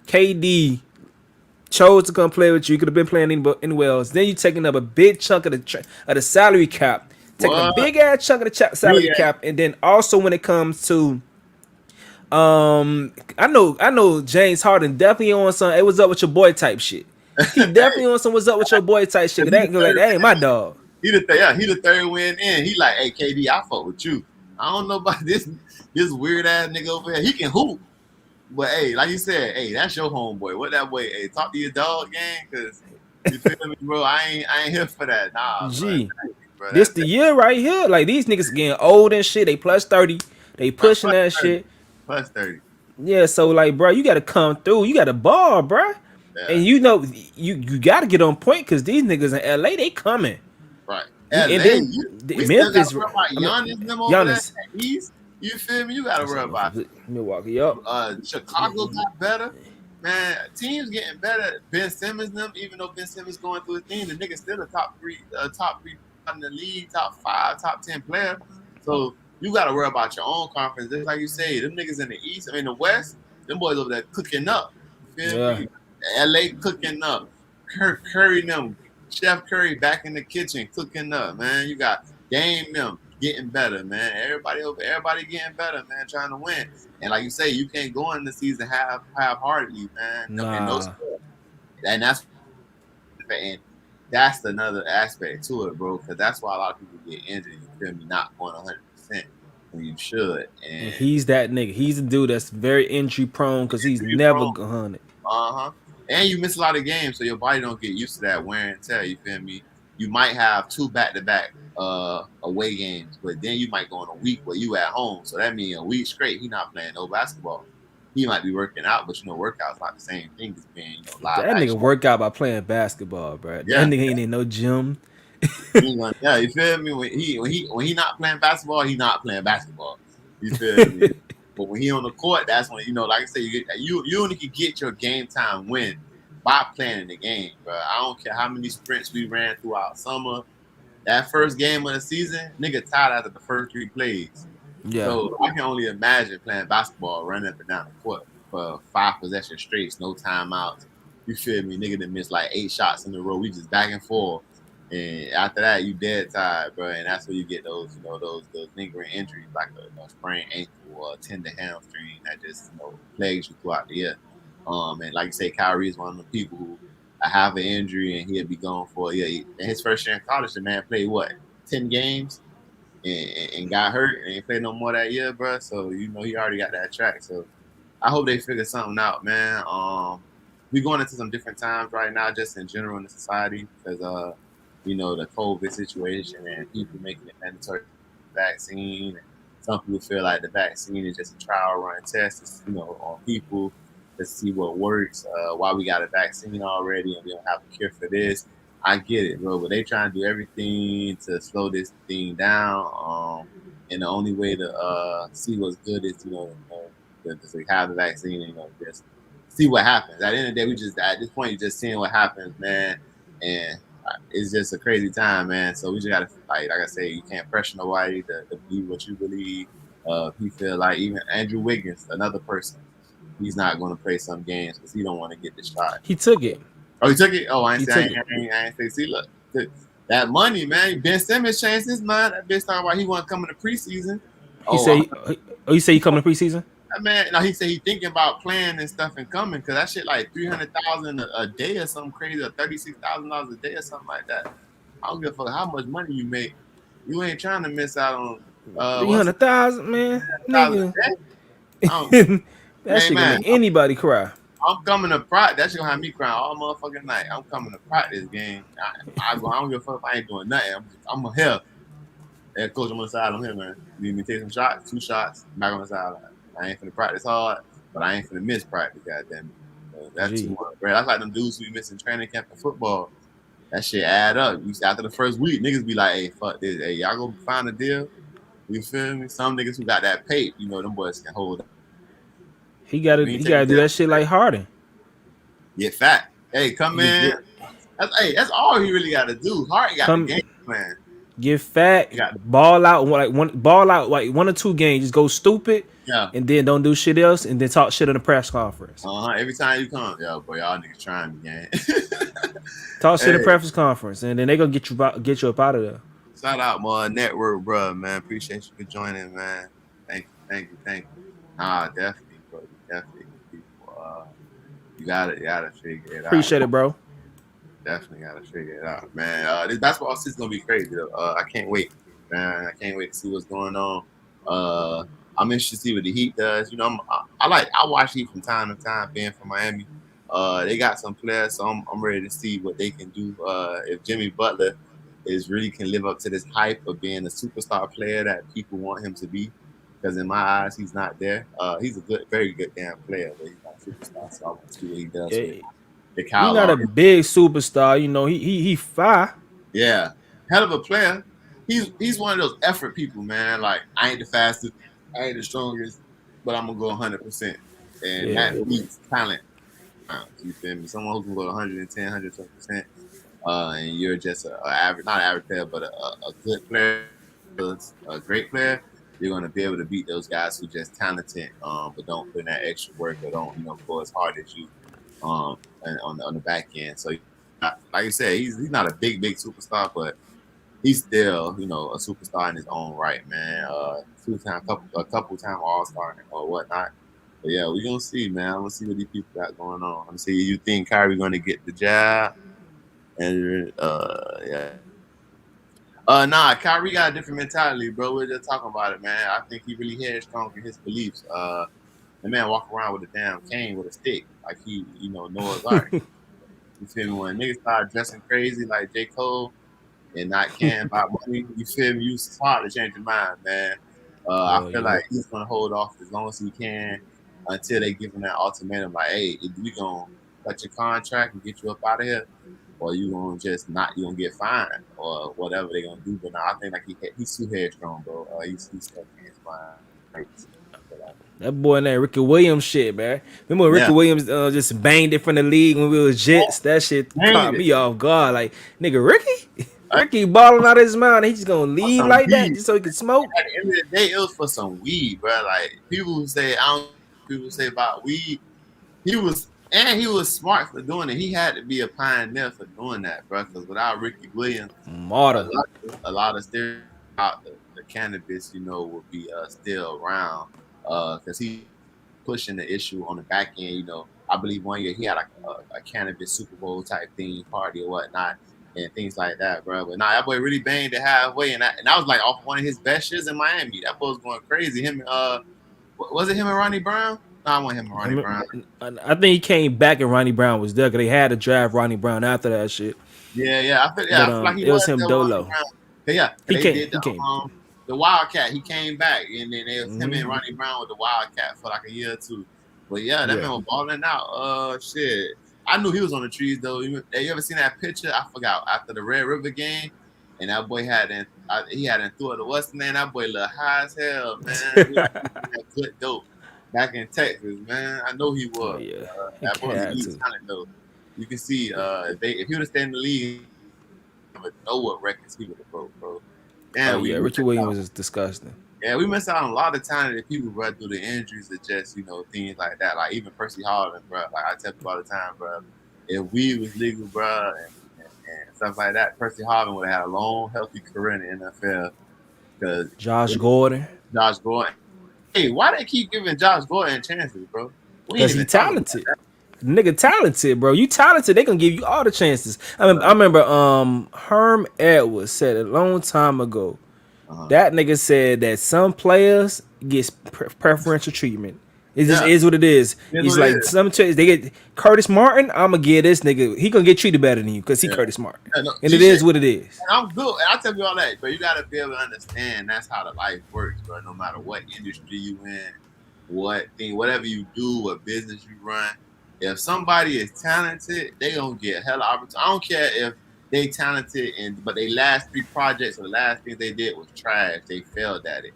KD chose to come play with you. You could have been playing anywhere else. Then you taking up a big chunk of the salary cap, taking a What? big ass chunk of the salary Yeah. cap, and then also when it comes to I know James Harden definitely on some "Hey, what's up with your boy" type shit. He definitely on some "What's up with your boy" type shit. 'Cause He the that ain't my dog. he the third win in. He like, hey KD, I fuck with you. I don't know about this weird ass nigga over here. He can hoop, but hey, like you said, hey, that's your homeboy. What that boy? Hey, talk to your dog, gang, cause you feel me, bro? I ain't here for that. Nah, Gee, bro. this the year right here. Like these niggas getting old and shit. They plus 30. They Plus pushing that 30. shit. Plus 30. Yeah, so like, bro, you got to come through. You got to ball, bro. Yeah, And you got to get on point because these niggas in LA they coming. right. And LA, then we still got Memphis, to worry about I mean, Giannis and them over there in Giannis. the East. You feel me? You got to worry about Milwaukee, yup. Chicago got better. Man, teams getting better. Ben Simmons, them, even though Ben Simmons going through a thing, the nigga still a top three in the league, top 5, top 10 player. So you got to worry about your own conference. Just like you say, them niggas in the East, I mean the West, them boys over there cooking up. You feel Yeah. me? LA cooking up. Curry them, Chef Curry back in the kitchen cooking up, man. You got Game them getting better, man. Everybody getting better, man, trying to win. And like you say, you can't go in the season half-heartedly, man. And no Nah. score. And that's another aspect to it, bro. Because that's why a lot of people get injured. You feel me? Not going 100% when you should. And And he's that nigga. He's the dude that's very injury prone because he's you never prone. gone it. Uh-huh. And you miss a lot of games, so your body don't get used to that wear and tear. You feel me? You might have 2 back-to-back away games, but then you might go on a week where you at home. So that means a week straight he not playing no basketball. He might be working out, but workout's not the same thing as being live That nigga action. work out by playing basketball, bro. That Yeah, nigga ain't in no gym. yeah. You feel me? When he not playing basketball, he not playing basketball. You feel me? But when he on the court, that's when like I say, you only can get your game time win by playing the game, bro. I don't care how many sprints we ran throughout summer. That first game of the season, nigga tired after the first 3 plays. Yeah. So I can only imagine playing basketball, running up and down the court for 5 possession straight, no timeouts. You feel me? Nigga that missed like 8 shots in a row. We just back and forth. And after that, you dead tired, bro. And that's where you get those, those lingering injuries like a sprained ankle or a tender hamstring that just, plagues you throughout the year. And like you say, Kyrie is one of the people who have an injury and he'll be gone for in his first year in college. The man played what 10 games and got hurt and ain't played no more that year, bro. So he already got that track. So I hope they figure something out, man. We going into some different times right now, just in general in the society, because the COVID situation and people making it mandatory vaccine. And some people feel like the vaccine is just a trial run test, on people to see what works. Why we got a vaccine already and we don't have a cure for this. I get it, bro, but they trying to do everything to slow this thing down. And the only way to see what's good is, to have the vaccine and just see what happens. At the end of the day, we just at this point, you're just seeing what happens, man. And it's just a crazy time, man. So we just gotta like I say, you can't pressure nobody to believe what you believe. He feel like even Andrew Wiggins, another person, he's not going to play some games because he don't want to get the shot. He took it. Oh, he took it. Oh, I ain't He say. took it. I ain't say. See, look, that money, man. Ben Simmons changed his mind. That bitch talking about he want to come in the preseason. He Oh, say. Oh, you say he coming to preseason? man, no, he said he thinking about playing and stuff and coming because that shit like 300,000 a day or something crazy, or $36,000 a day or something like that. I don't give a fuck how much money you make. You ain't trying to miss out on 300,000, man, $1,000 nigga. a day. That Hey shit gonna man, make anybody cry. I'm coming to practice. That shit gonna have me crying all motherfucking night. I'm coming to practice game. I don't give a fuck if I ain't doing nothing. I'm here. Hey, coach, I'm on the side. I'm here, man. You need me to take some shots? 2 shots. Back on the sideline. I ain't finna practice hard, but I ain't finna miss practice. Goddamn it. So that's too Gee, much, bro. That's like them dudes who be missing training camp for football. That shit add up. You see, after the first week, niggas be like, "Hey, fuck this. Hey, y'all go find a deal." You feel me? Some niggas who got that pape, them boys can hold up. he We ain't taking gotta do care of that shit like Harden. get fat. Hey, come in. Get That's all he really got to do. Hart got the come game plan. get fat, He got ball out like 1 or 2 games, just go stupid, yeah. and then don't do shit else, and then talk shit in the press conference. Every time you come, yo, boy, y'all niggas trying me, gang. Talk shit in the Hey, press conference, and then they gonna get you up out of there. shout out my network, bro, man. Appreciate you for joining, man. Thank you. Nah, definitely, bro. Definitely, people. You gotta figure it out. Appreciate it, bro. Definitely gotta figure it out, man. This basketball season's gonna be crazy. Though. I can't wait, man. I can't wait to see what's going on. I'm interested to see what the Heat does. I watch Heat from time to time, being from Miami. They got some players, so I'm ready to see what they can do. If Jimmy Butler is really can live up to this hype of being a superstar player that people want him to be, because in my eyes, he's not there. He's a very good damn player, but he's not a superstar. So I want to see what he does with Yeah, the he Kyle not a Lowry. big superstar, he fire. Yeah, hell of a player. He's one of those effort people, man. Like I ain't the fastest, I ain't the strongest, but I'm gonna go 100%, and Yeah, that beats talent. You feel me? Someone who can go 110, 120%, and you're just a average, not an average player, but a good player, a great player. You're gonna be able to beat those guys who just talented, but don't put in that extra work or don't, go as hard as you, and on the back end. So, like you said, he's not a big superstar, but he's still, a superstar in his own right, man. A couple time All Star or whatnot. But yeah, we're gonna see, man. Let's see what these people got going on. Let's see. You think Kyrie gonna get the job? And yeah. Nah, Kyrie got a different mentality, bro. We're just talking about it, man. I think he really headstrong in his beliefs. The man walk around with a damn cane with a stick, like he, Noah's Ark. You feel me? When niggas start dressing crazy like J. Cole and not caring about money, you feel me? You smart to change your mind, man. I hell feel yeah. like he's gonna hold off as long as he can until they give him that ultimatum, like, hey, if we gonna cut your contract and get you up out of here, or you gonna just not, you gonna get fined or whatever they gonna do. But now I think like he's too headstrong, bro. He's stuck in his mind. Like, That boy named Ricky Williams shit, man. Remember when Ricky yeah, Williams just banged it from the league when we was Jets? That shit caught dang it. me off guard. Like, nigga, Ricky? Ricky balling out of his mind. He just gonna For leave some like that weed. just so he can smoke? At the end of the day, it was for some weed, bro. Like people who say I don't. People say about weed. He was smart for doing it. He had to be a pioneer for doing that, bro. Because without Ricky Williams, Martyr. a lot of stereotypes about the cannabis, would be still around. Because he pushing the issue on the back end. I believe one year he had a cannabis Super Bowl type theme party or whatnot. And things like that, bro. But nah, that boy really banged it halfway, and that was like off one of his best years in Miami. That boy was going crazy. Was it him and Ronnie Brown? No, I want him and Ronnie Brown. I think he came back and Ronnie Brown was there because they had to draft Ronnie Brown after that shit. Yeah. But I feel like he it was was him there with Ronnie dolo. Brown. Yeah, He they came. did He came. the Wildcat. He came back, and then it was him and Hmm. Ronnie Brown with the Wildcat for like a year or two. But yeah, that Yeah. man was balling out. Shit. I knew he was on the trees though. You ever seen that picture? I forgot after the Red River game, and that boy he had threw it to what's the name? That boy look high as hell, man. He like he had good dope back in Texas, man. I know he Oh was. yeah. He That boy's had elite to. talent though. You can see if he would have stayed in the league, would know what records he would have broke, bro. Oh Damn, yeah. we Ricky missed out. Williams is disgusting. Yeah, we missed out on a lot of talented people, bro, through the injuries or just things like that. Like even Percy Harvin, bro. Like I tell people all the time, bro. If weed was legal, bro, and stuff like that, Percy Harvin would have had a long, healthy career in the NFL. Because Josh Gordon. Josh Gordon. Hey, why they keep giving Josh Gordon chances, bro? We ain't Because he even talking about talented. that. Nigga talented, bro. You talented, they gonna give you all the chances. I remember Herm Edwards said a long time ago. Uh-huh. That nigga said that some players gets preferential treatment It just Yeah, is what it is. here's He's what it like is. some they get Curtis Martin. I'm gonna get this nigga. He gonna get treated better than you because he Yeah. Curtis Martin, Yeah, no, and G it Shit. is what it is. And I'm good. And I tell you all that, but you gotta be able to understand that's how the life works, bro. No matter what industry you in, what thing, whatever you do, what business you run. If somebody is talented, they gonna get hella opportunity. I don't care if they talented and but they last three projects or the last thing they did was trash. They failed at it.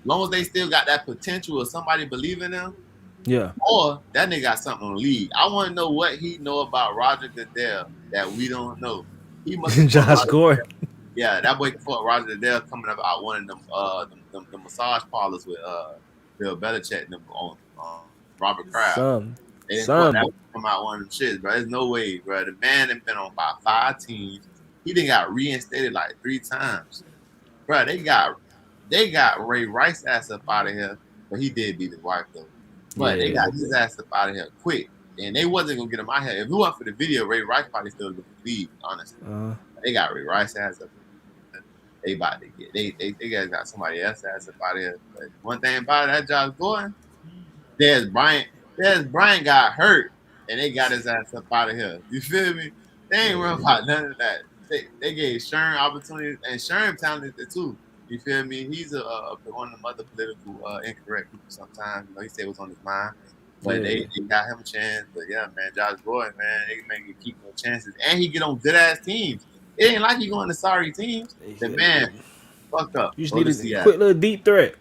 As long as they still got that potential of somebody believing them, Yeah, or that nigga got something on the league. I want to know what he know about Roger Goodell that we don't know. He must have fought Josh Roger. Gordon. Yeah, that boy fought Roger Goodell coming up out one of them massage parlors with Bill Belichick and them on Robert Kraft. Some, They didn't fought that some. come out one of them shits, bro. There's no way, bro. The man had been on about 5 teams. He didn't got reinstated like 3 times, bro. They got Ray Rice ass up out of here, but he did beat his wife though. But they Yeah. got his ass up out of here quick, and they wasn't gonna get him out here. If it wasn't for the video, Ray Rice probably still in the league, honestly. Uh, They got Ray Rice ass up. They about to get they guys got somebody else ass up out of here. But one thing about it, that Josh Gordon, there's Bryant. There's Bryant got hurt, and they got his ass up out of here. You feel me? They ain't worried about none of that. They gave Sherm opportunities, and Sherm talented too. You feel me? He's one of them other political incorrect people sometimes. You know, he said what's on his mind. But yeah. they got him a chance. But yeah, man, Josh Gordon, man, they can make it keep no chances. And he get on good ass teams. It ain't like he going to sorry teams. The man fuck up. You just Go need to a Seattle. quick little deep threat.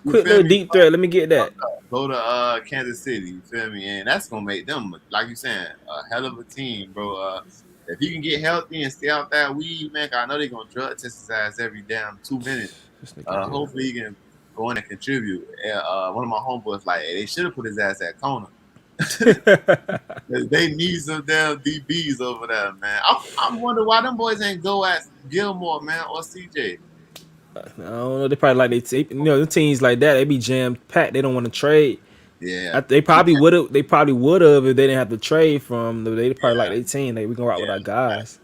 You Quick feel little me? deep threat. Let me get that. Go to Kansas City. You feel me? And that's gonna make them, like you saying, a hell of a team, bro. If he can get healthy and stay out that weed, man, 'cause I know they're gonna drug test his ass every damn 2 minutes. This nigga here. Hopefully he can go in and contribute. One of my homeboys like, hey, they should have put his ass at corner. They need some damn DBs over there, man. I'm wondering why them boys ain't go at Gilmore, man, or CJ. I don't know. They probably like the teams like that. They be jammed packed. They don't want to trade. Yeah, They probably would have. They probably would have if they didn't have to trade from. They probably like yeah. their team. Like we can rock with Yeah, our guys.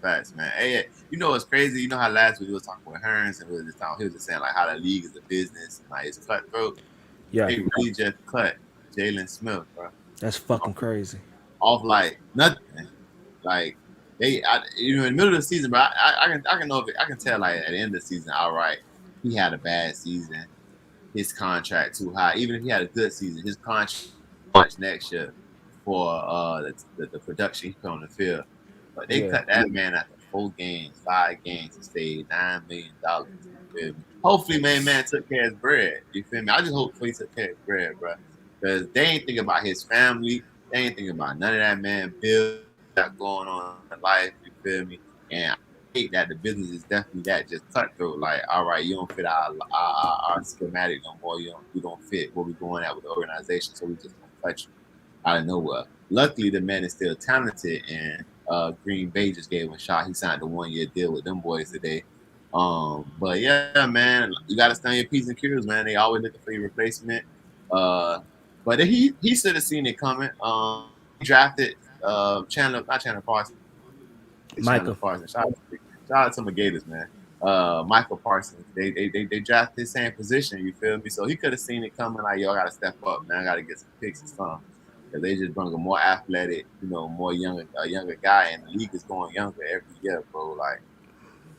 facts, man. Hey, you know what's crazy? You know how last week we was talking with Hearns and he was just saying like how the league is a business and like it's cutthroat. Yeah, They really just cut Jalen Smith, bro, that's fucking crazy. off like nothing. Like in the middle of the season, bro. I can know if I can tell like at the end of the season, all right, he had a bad season. His contract too high. Even if he had a good season, his contract much next year for the production he put on the field. But they Yeah, cut that man after 4 games, 5 games, and stayed $9 million. You feel me? Hopefully, man took care of his bread. You feel me? I just hope he took care of his bread, bro. Because they ain't thinking about his family. They ain't thinking about none of that man bill got going on in life. You feel me? And I hate that the business is definitely that just cutthroat. Like, all right, you don't fit our schematic no more. You don't fit where we're going at with the organization, so we just gonna cut you out of nowhere. Luckily, the man is still talented, and Green Bay just gave him a shot. He signed a 1-year deal with them boys today. But yeah, man, you got to stand your P's and Q's, man. They always looking for your replacement. But he should have seen it coming. He drafted not Chandler Parsons, Chandler Michael. Parsons. Shout out to my Gators, man. Michael Parsons. They drafted the same position. You feel me? So he could have seen it coming. Like, yo, I got to step up, man. I got to get some picks and stuff. Because they just bring a more athletic, more younger guy, and the league is going younger every year, bro. Like,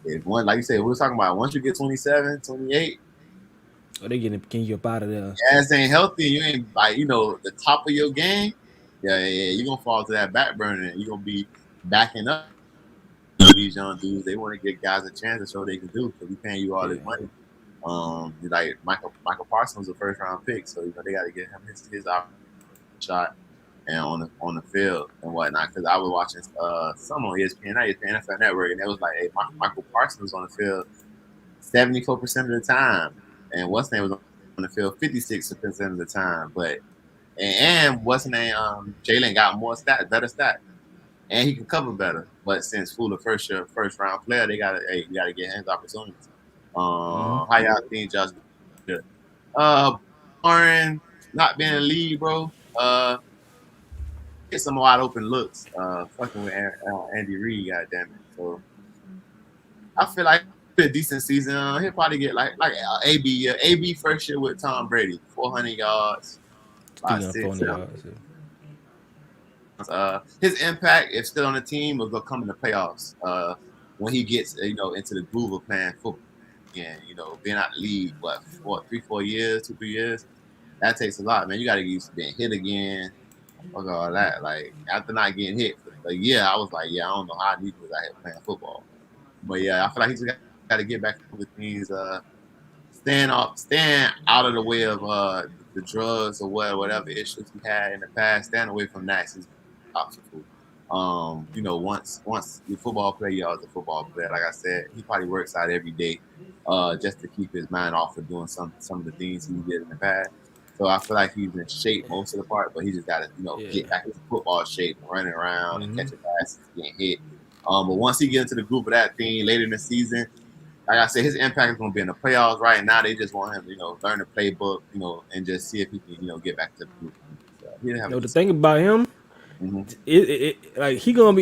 if one, like you said, we were talking about once you get 27, 28, Oh, they getting you up out of there. ass ain't healthy, you ain't like, the top of your game, yeah, you're gonna fall to that back burner and you're gonna be backing up these young dudes. They want to give guys a chance to show what they can do because we paying you all this Yeah, money. Like Michael Parsons was a first round pick, so they got to get him his shot and on the field and whatnot. Because I was watching some on ESPN, not ESPN, NFL Network, and it was like, hey, Michael Parsons was on the field 74% of the time, and what's name was on the field 56% of the time. But and what's name Jalen got more better stats, and he can cover better. But since Fuller first round player, you gotta get him opportunities. How y'all think Josh? Warren not being a lead, bro. Get some wide open looks. Fucking with Andy Reid, goddamn it. So I feel like a decent season. He'll probably get like AB. AB first year with Tom Brady, 400 yards. about 6. 340 yards. His impact, if still on the team, will go come in the playoffs. When he gets into the groove of playing football again, being out the league, what 3-4 years, 2-3 years, that takes a lot, man. You got to get used to being hit again. Fuck all that. Like after not getting hit for a year, I was like, yeah, I don't know how these was out here playing football. But yeah, I feel like he's got to get back with things. Staying out of the way of the drugs or whatever issues he had in the past. Staying away from that is obstacle. Once you're a football player, you're always a football player. Like I said, he probably works out every day, just to keep his mind off of doing some of the things he did in the past. So I feel like he's in shape most of the part, but he just got to Yeah. get back into football shape, running around and catching passes, getting hit. But once he gets into the group of that thing later in the season, like I said, his impact is going to be in the playoffs. Right now, they just want him to, learn the playbook, and just see if he can, get back to the group. So he didn't have a The decent. thing about him, Mm-hmm. like he gonna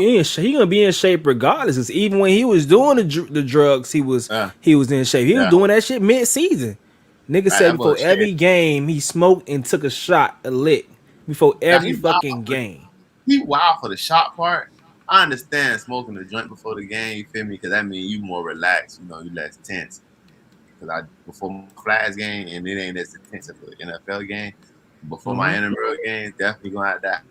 be in shape regardless. 'Cause even when he was doing the drugs, he was in shape. He was Yeah, doing that shit mid season. Nigga said that before was shit. every game he smoked and took a shot, a lick before Now every fucking game. he wild for the shot part. I understand smoking a joint before the game. You feel me? Because that means you more relaxed. You less tense. Because before my Flash game, and it ain't as intense as the NFL game. Before my intramural game, definitely gonna have that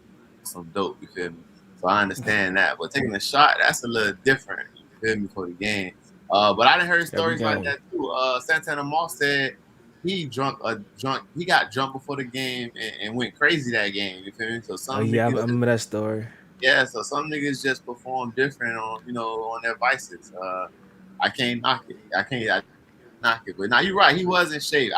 some dope. You feel me? So I understand that, but taking a shot, that's a little different. You feel me for the game? But I done heard Every stories like game. that too. Santana Moss said he got drunk before the game and went crazy that game. You feel me? So Oh some yeah, I niggas, remember that story. yeah. So some niggas just perform different on their vices. I can't knock it. I knock it. But now you're right. He was in shape.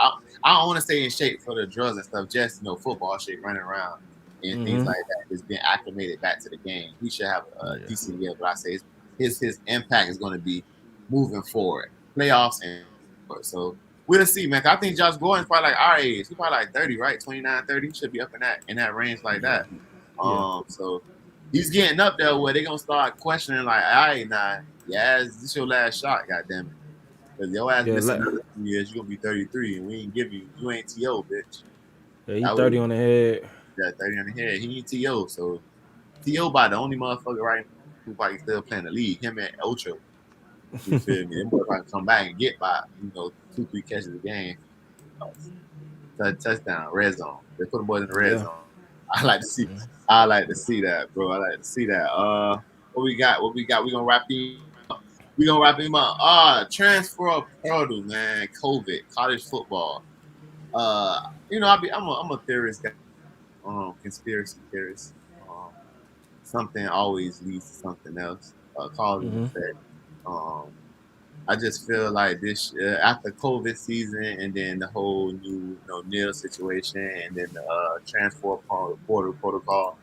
I don't want to say in shape for the drugs and stuff. Just football shape, running around and things like that. Just being acclimated back to the game. He should have a Yeah. decent year. But I say his impact is going to be moving forward, playoffs and forward. So we'll see, man. I think Josh Gordon's probably like our age. He's probably like 30, right? 29, 30. He should be up in that range like Yeah. that. Yeah. So he's getting up there where they're gonna start questioning like, all right, nah, yeah, this your last shot, goddamn it. Because your ass Yeah. missing another 2 years, you're gonna be 33, and we ain't give you ain't TO, bitch. Yeah, he That was 30 on the head. that 30 on the head. He ain't TO, so TO by the only motherfucker right now who probably still playing the league. Him and Ocho. You feel me? Them boys probably come back and get by, 2-3 catches a game. Touchdown, red zone. They put them boys in the red Yeah. zone. I like to see I like to see that, bro. I like to see that. What we got? What we got? We gonna wrap him up. Transfer portal, man. COVID, college football. I'm a theorist guy. Conspiracy theorist. Something always leads to something else. Cause and effect. Um, I just feel like this after COVID season, and then the whole new NIL situation, and then the transfer portal protocol.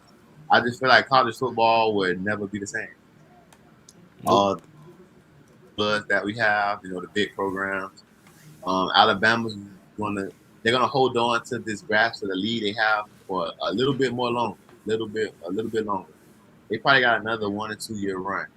I just feel like college football would never be the same. Nope. Buzz that we have, the big programs. Alabama's they're gonna hold on to this grasp of the lead they have for a little bit more longer, a little bit longer. They probably got another 1 or 2 year run.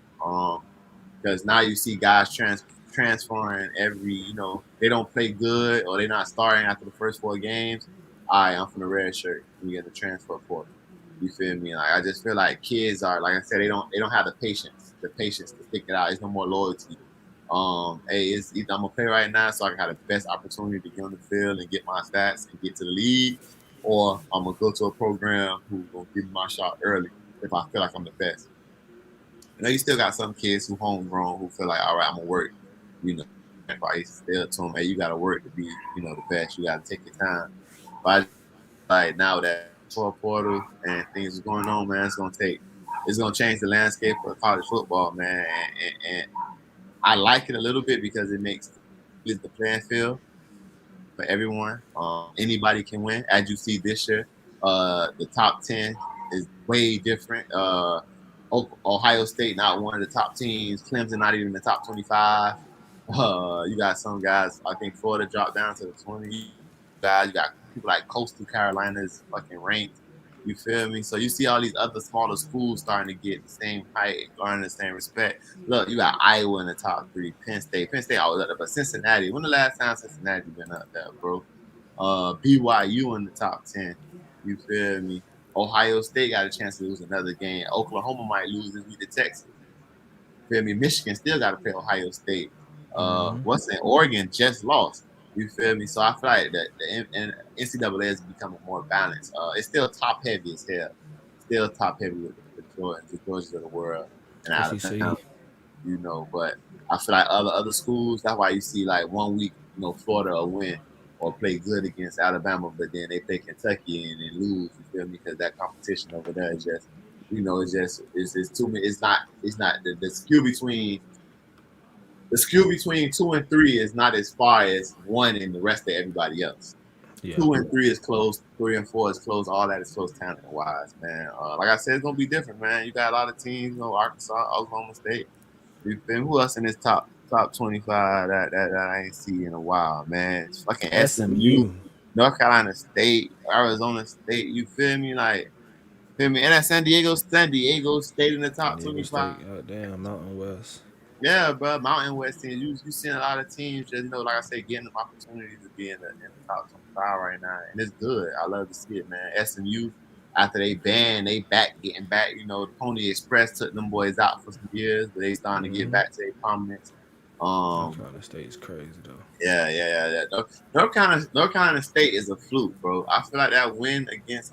Because now you see guys transferring every, they don't play good or they're not starting after the first 4 games. All right, I'm from the red shirt. You get the transfer portal. You feel me? Like I just feel like kids are, like I said, they don't have the patience to stick it out. There's no more loyalty. Hey, it's either I'm gonna play right now so I can have the best opportunity to get on the field and get my stats and get to the league, or I'm gonna go to a program who's gonna give me my shot early if I feel like I'm the best. You still got some kids who homegrown who feel like, all right, I'm gonna work. You know, I used to still tell them, hey, you gotta work to be, the best. You gotta take your time. But like now that portal and things are going on, man, it's gonna change the landscape of college football, man. And I like it a little bit because it makes the playing field for everyone. Anybody can win, as you see this year. The top 10 is way different. Ohio State not one of the top teams. Clemson not even in the top 25. You got some guys. I think Florida dropped down to the 20 guys. You got people like Coastal Carolina is fucking ranked. You feel me? So you see all these other smaller schools starting to get the same height, garner the same respect. Look, you got Iowa in the top 3, Penn State always up there, but Cincinnati. When the last time Cincinnati been up there, bro? BYU in the top 10. You feel me? Ohio State got a chance to lose another game. Oklahoma might lose this week to Texas. Feel me? Michigan still got to play Ohio State. Mm-hmm. What's in Oregon just lost. You feel me? So I feel like that the NCAA is becoming more balanced. It's still top heavy as hell. Still top heavy with the Georgias of the world and Alabama, SEC. but I feel like other schools. That's why you see like 1 week, Florida will win or play good against Alabama, but then they play Kentucky and then lose. You feel me? Because that competition over there is just, it's too many. It's not the skew between 2 and 3 is not as far as 1 and the rest of everybody else. Yeah. 2 and 3 is close. 3 and 4 is close. All that is close talent wise, man. Like I said, it's gonna be different, man. You got a lot of teams, Arkansas, Oklahoma State. You feel me? Who else in this top 25 that I ain't seen in a while, man? It's fucking SMU, SMU. North Carolina State, Arizona State. You feel me? Feel me? And that San Diego State in the San top Diego 25. State. God damn, Mountain West. Yeah, bro, Mountain West teams. You seeing a lot of teams just, like I said, getting them opportunities to be in the top 25 right now, and it's good. I love to see it, man. SMU, after they banned, they getting back. The Pony Express took them boys out for some years, but they starting to get Mm-hmm. back to their prominence. North Um, Carolina State is crazy though. yeah. North Carolina State is a fluke, bro. I feel like that win against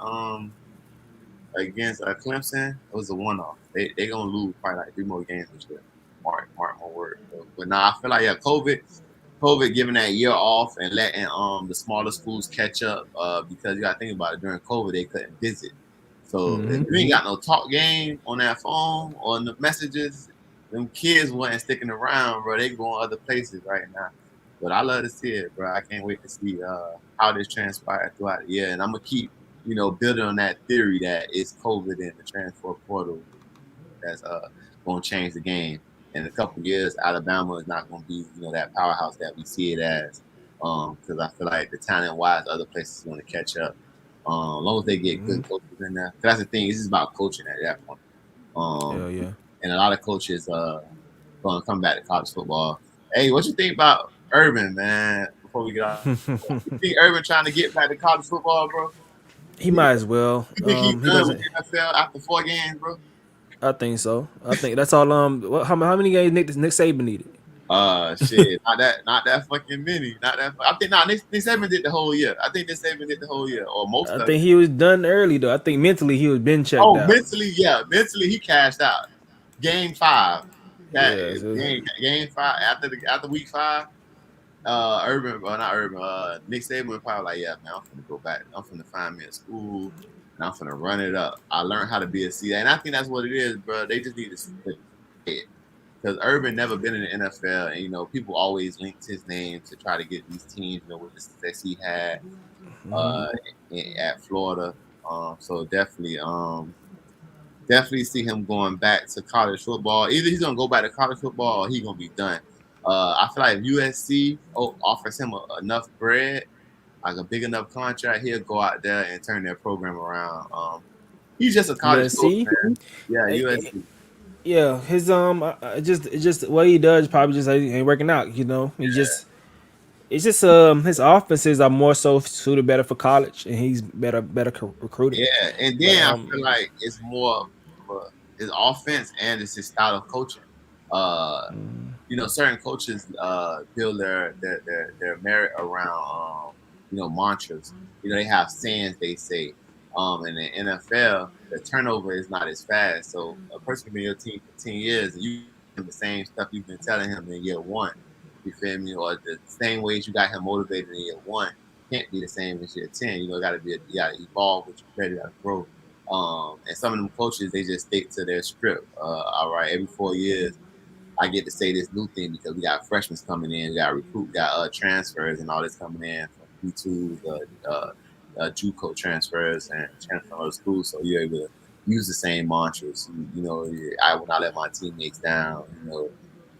Clemson was a one off. They gonna lose probably like 3 more games this year. Mark my word. But now I feel like COVID giving that year off and letting the smaller schools catch up because you gotta think about it, during COVID they couldn't visit. So if Mm-hmm. you ain't got no talk game on that phone or on the messages, them kids wasn't sticking around, bro. They going other places right now. But I love to see it, bro. I can't wait to see how this transpires throughout the year. And I'm gonna keep, building on that theory that it's COVID and the transfer portal that's gonna change the game. In a couple years, Alabama is not gonna be, that powerhouse that we see it as. Because I feel like the talent wise, other places are gonna catch up. As long as they get Mm-hmm. good coaches in there. 'Cause that's the thing. This is about coaching at that point. Um, Hell yeah. and a lot of coaches gonna come back to college football. Hey, what you think about Urban, man? Before we get off, you think Urban trying to get back to college football, bro? He You might as well. think he's He done with doesn't. the NFL after 4 games, bro? I think so. I think that's all. How many games Nick Saban needed? Shit, not that fucking many, not that. I think Nick Saban did the whole year. I think Nick Saban did the whole year or most I of it. think he was done early though. I think mentally he was been checked Oh, out. mentally, yeah, mentally he cashed out. Game 5, that Yeah. So, game 5 after week 5. Urban, well, not Urban. Nick Saban was probably like, yeah, man, I'm finna go back. I'm finna find me a school and I'm finna run it up. I learned how to be a CA, and I think that's what it is, bro. They just need to say it. Because Urban never been in the NFL, and people always linked his name to try to get these teams, with the success he had mm-hmm. uh, at Florida. So definitely see him going back to college football. Either he's gonna go back to college football or he's gonna be done. I feel like if USC offers him enough bread, like a big enough contract, he'll go out there and turn their program around. He's just a college coach, USC. man. Yeah, Eh, eh, USC. Yeah, his just what he does probably just ain't working out. He just it's just his offenses are more so suited better for college, and he's better recruited. Yeah, and But then I feel like it's more of his offense and it's his style of coaching. Uh, certain coaches build their merit around mantras. They have sayings they say. In the NFL, the turnover is not as fast. So a person can be in your team for 10 years and you give him the same stuff you've been telling him in year 1. You feel me? Or the same ways you got him motivated in year 1 can't be the same as year 10. You gotta evolve with your player, you gotta grow. And some of them coaches they just stick to their script. All right, every 4 years I get to say this new thing because we got freshmen coming in, we got we got transfers and all this coming in from B2s, JUCO transfers and transfer from other schools. So you're able to use the same mantras. I will not let my teammates down.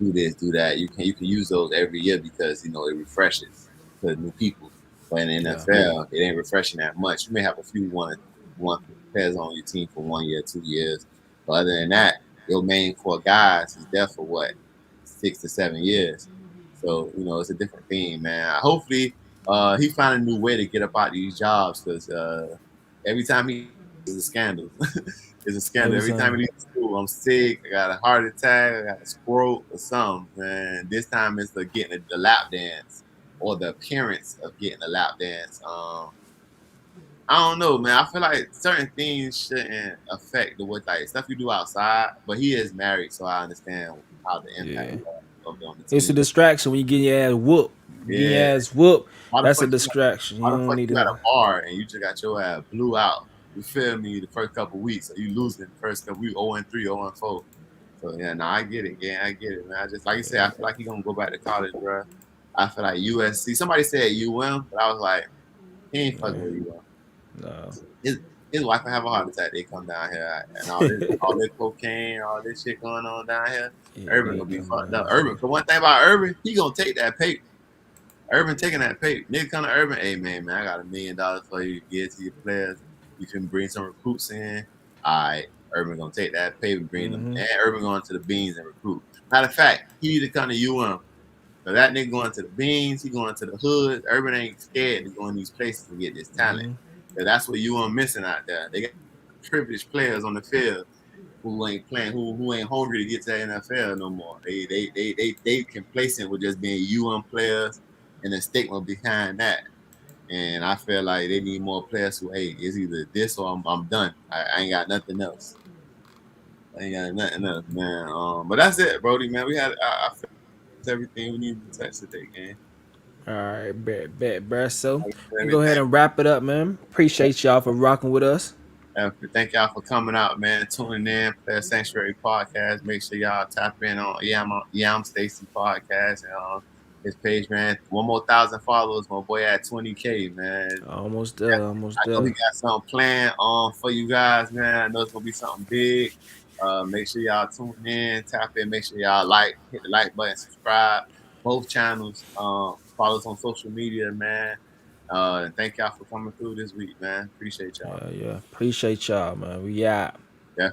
Do this, do that. You can use those every year because it refreshes to new people. But in the yeah, NFL, it ain't refreshing that much. You may have a few one players on your team for 1 year, 2 years. But other than that, your main core guys is there for what 6 to 7 years. So it's a different thing, man. Hopefully, he found a new way to get up out of these jobs because every time he is a scandal. It's a scandal. Every Every time time. he leaves school, I'm sick. I got a heart attack. I got a stroke or something. Man, this time it's the getting the lap dance or the appearance of getting a lap dance. I don't know, man. I feel like certain things shouldn't affect the what like stuff you do outside. But he is married, so I understand how the impact Yeah. of it on the It's a team. distraction when you get your ass whooped. Getting your Yeah. ass whooped, Why the that's a fuck you distraction. why You the don't fuck need you at to. a bar and you just got your ass blew out? You feel me? The first couple weeks, so you losing the first couple weeks, 0-3, 0-4. So yeah, no, I get it, yeah, I get it, man. I just like you said, I feel like he gonna go back to college, bro. I feel like USC. Somebody said UM, but I was like, he ain't fucking with UM. No. His his wife will have a heart attack. They come down here and all this cocaine, all this shit going on down here. Yeah, Urban they gonna be come fucked down up. Urban, here. but one thing about Urban, he gonna take that paper. Urban taking that paper. Nigga come to Urban, hey man, I got $1 million for you to give to your players. You can bring some recruits in. All right, Urban gonna take that paper, bring them, Mm-hmm. and Urban going to the Beans and recruit. Matter of fact, he need to come to UM. So that nigga going to the Beans, he going to the hood. Urban ain't scared to go in these places and get this talent. Mm-hmm. So that's what UM missing out there. They got privileged players on the field who ain't playing, who ain't hungry to get to the NFL no more. They complacent with just being UM players and the stigma behind that. And I feel like they need more players who, hey, it's either this or I'm done. I ain't got nothing else. I ain't got nothing else, man. But that's it, Brody, man. We had I feel that's everything we needed to touch today, gang. All right, bet, bruh. So we can go ahead Everything. and wrap it up, man. Appreciate y'all for rocking with us. Thank y'all for coming out, man. Tuning in, Player Sanctuary Podcast. Make sure y'all tap in on Yam Stacy Podcast and his page, man. One more 1,000 followers. My boy at 20K, man. Almost there, almost I know he there. got something planned for you guys, man. I know it's gonna be something big. Make sure y'all tune in, tap in, make sure y'all hit the like button, subscribe, both channels. Follow us on social media, man. And thank y'all for coming through this week, man. Appreciate y'all. Yeah. Appreciate y'all, man. We out. Yeah.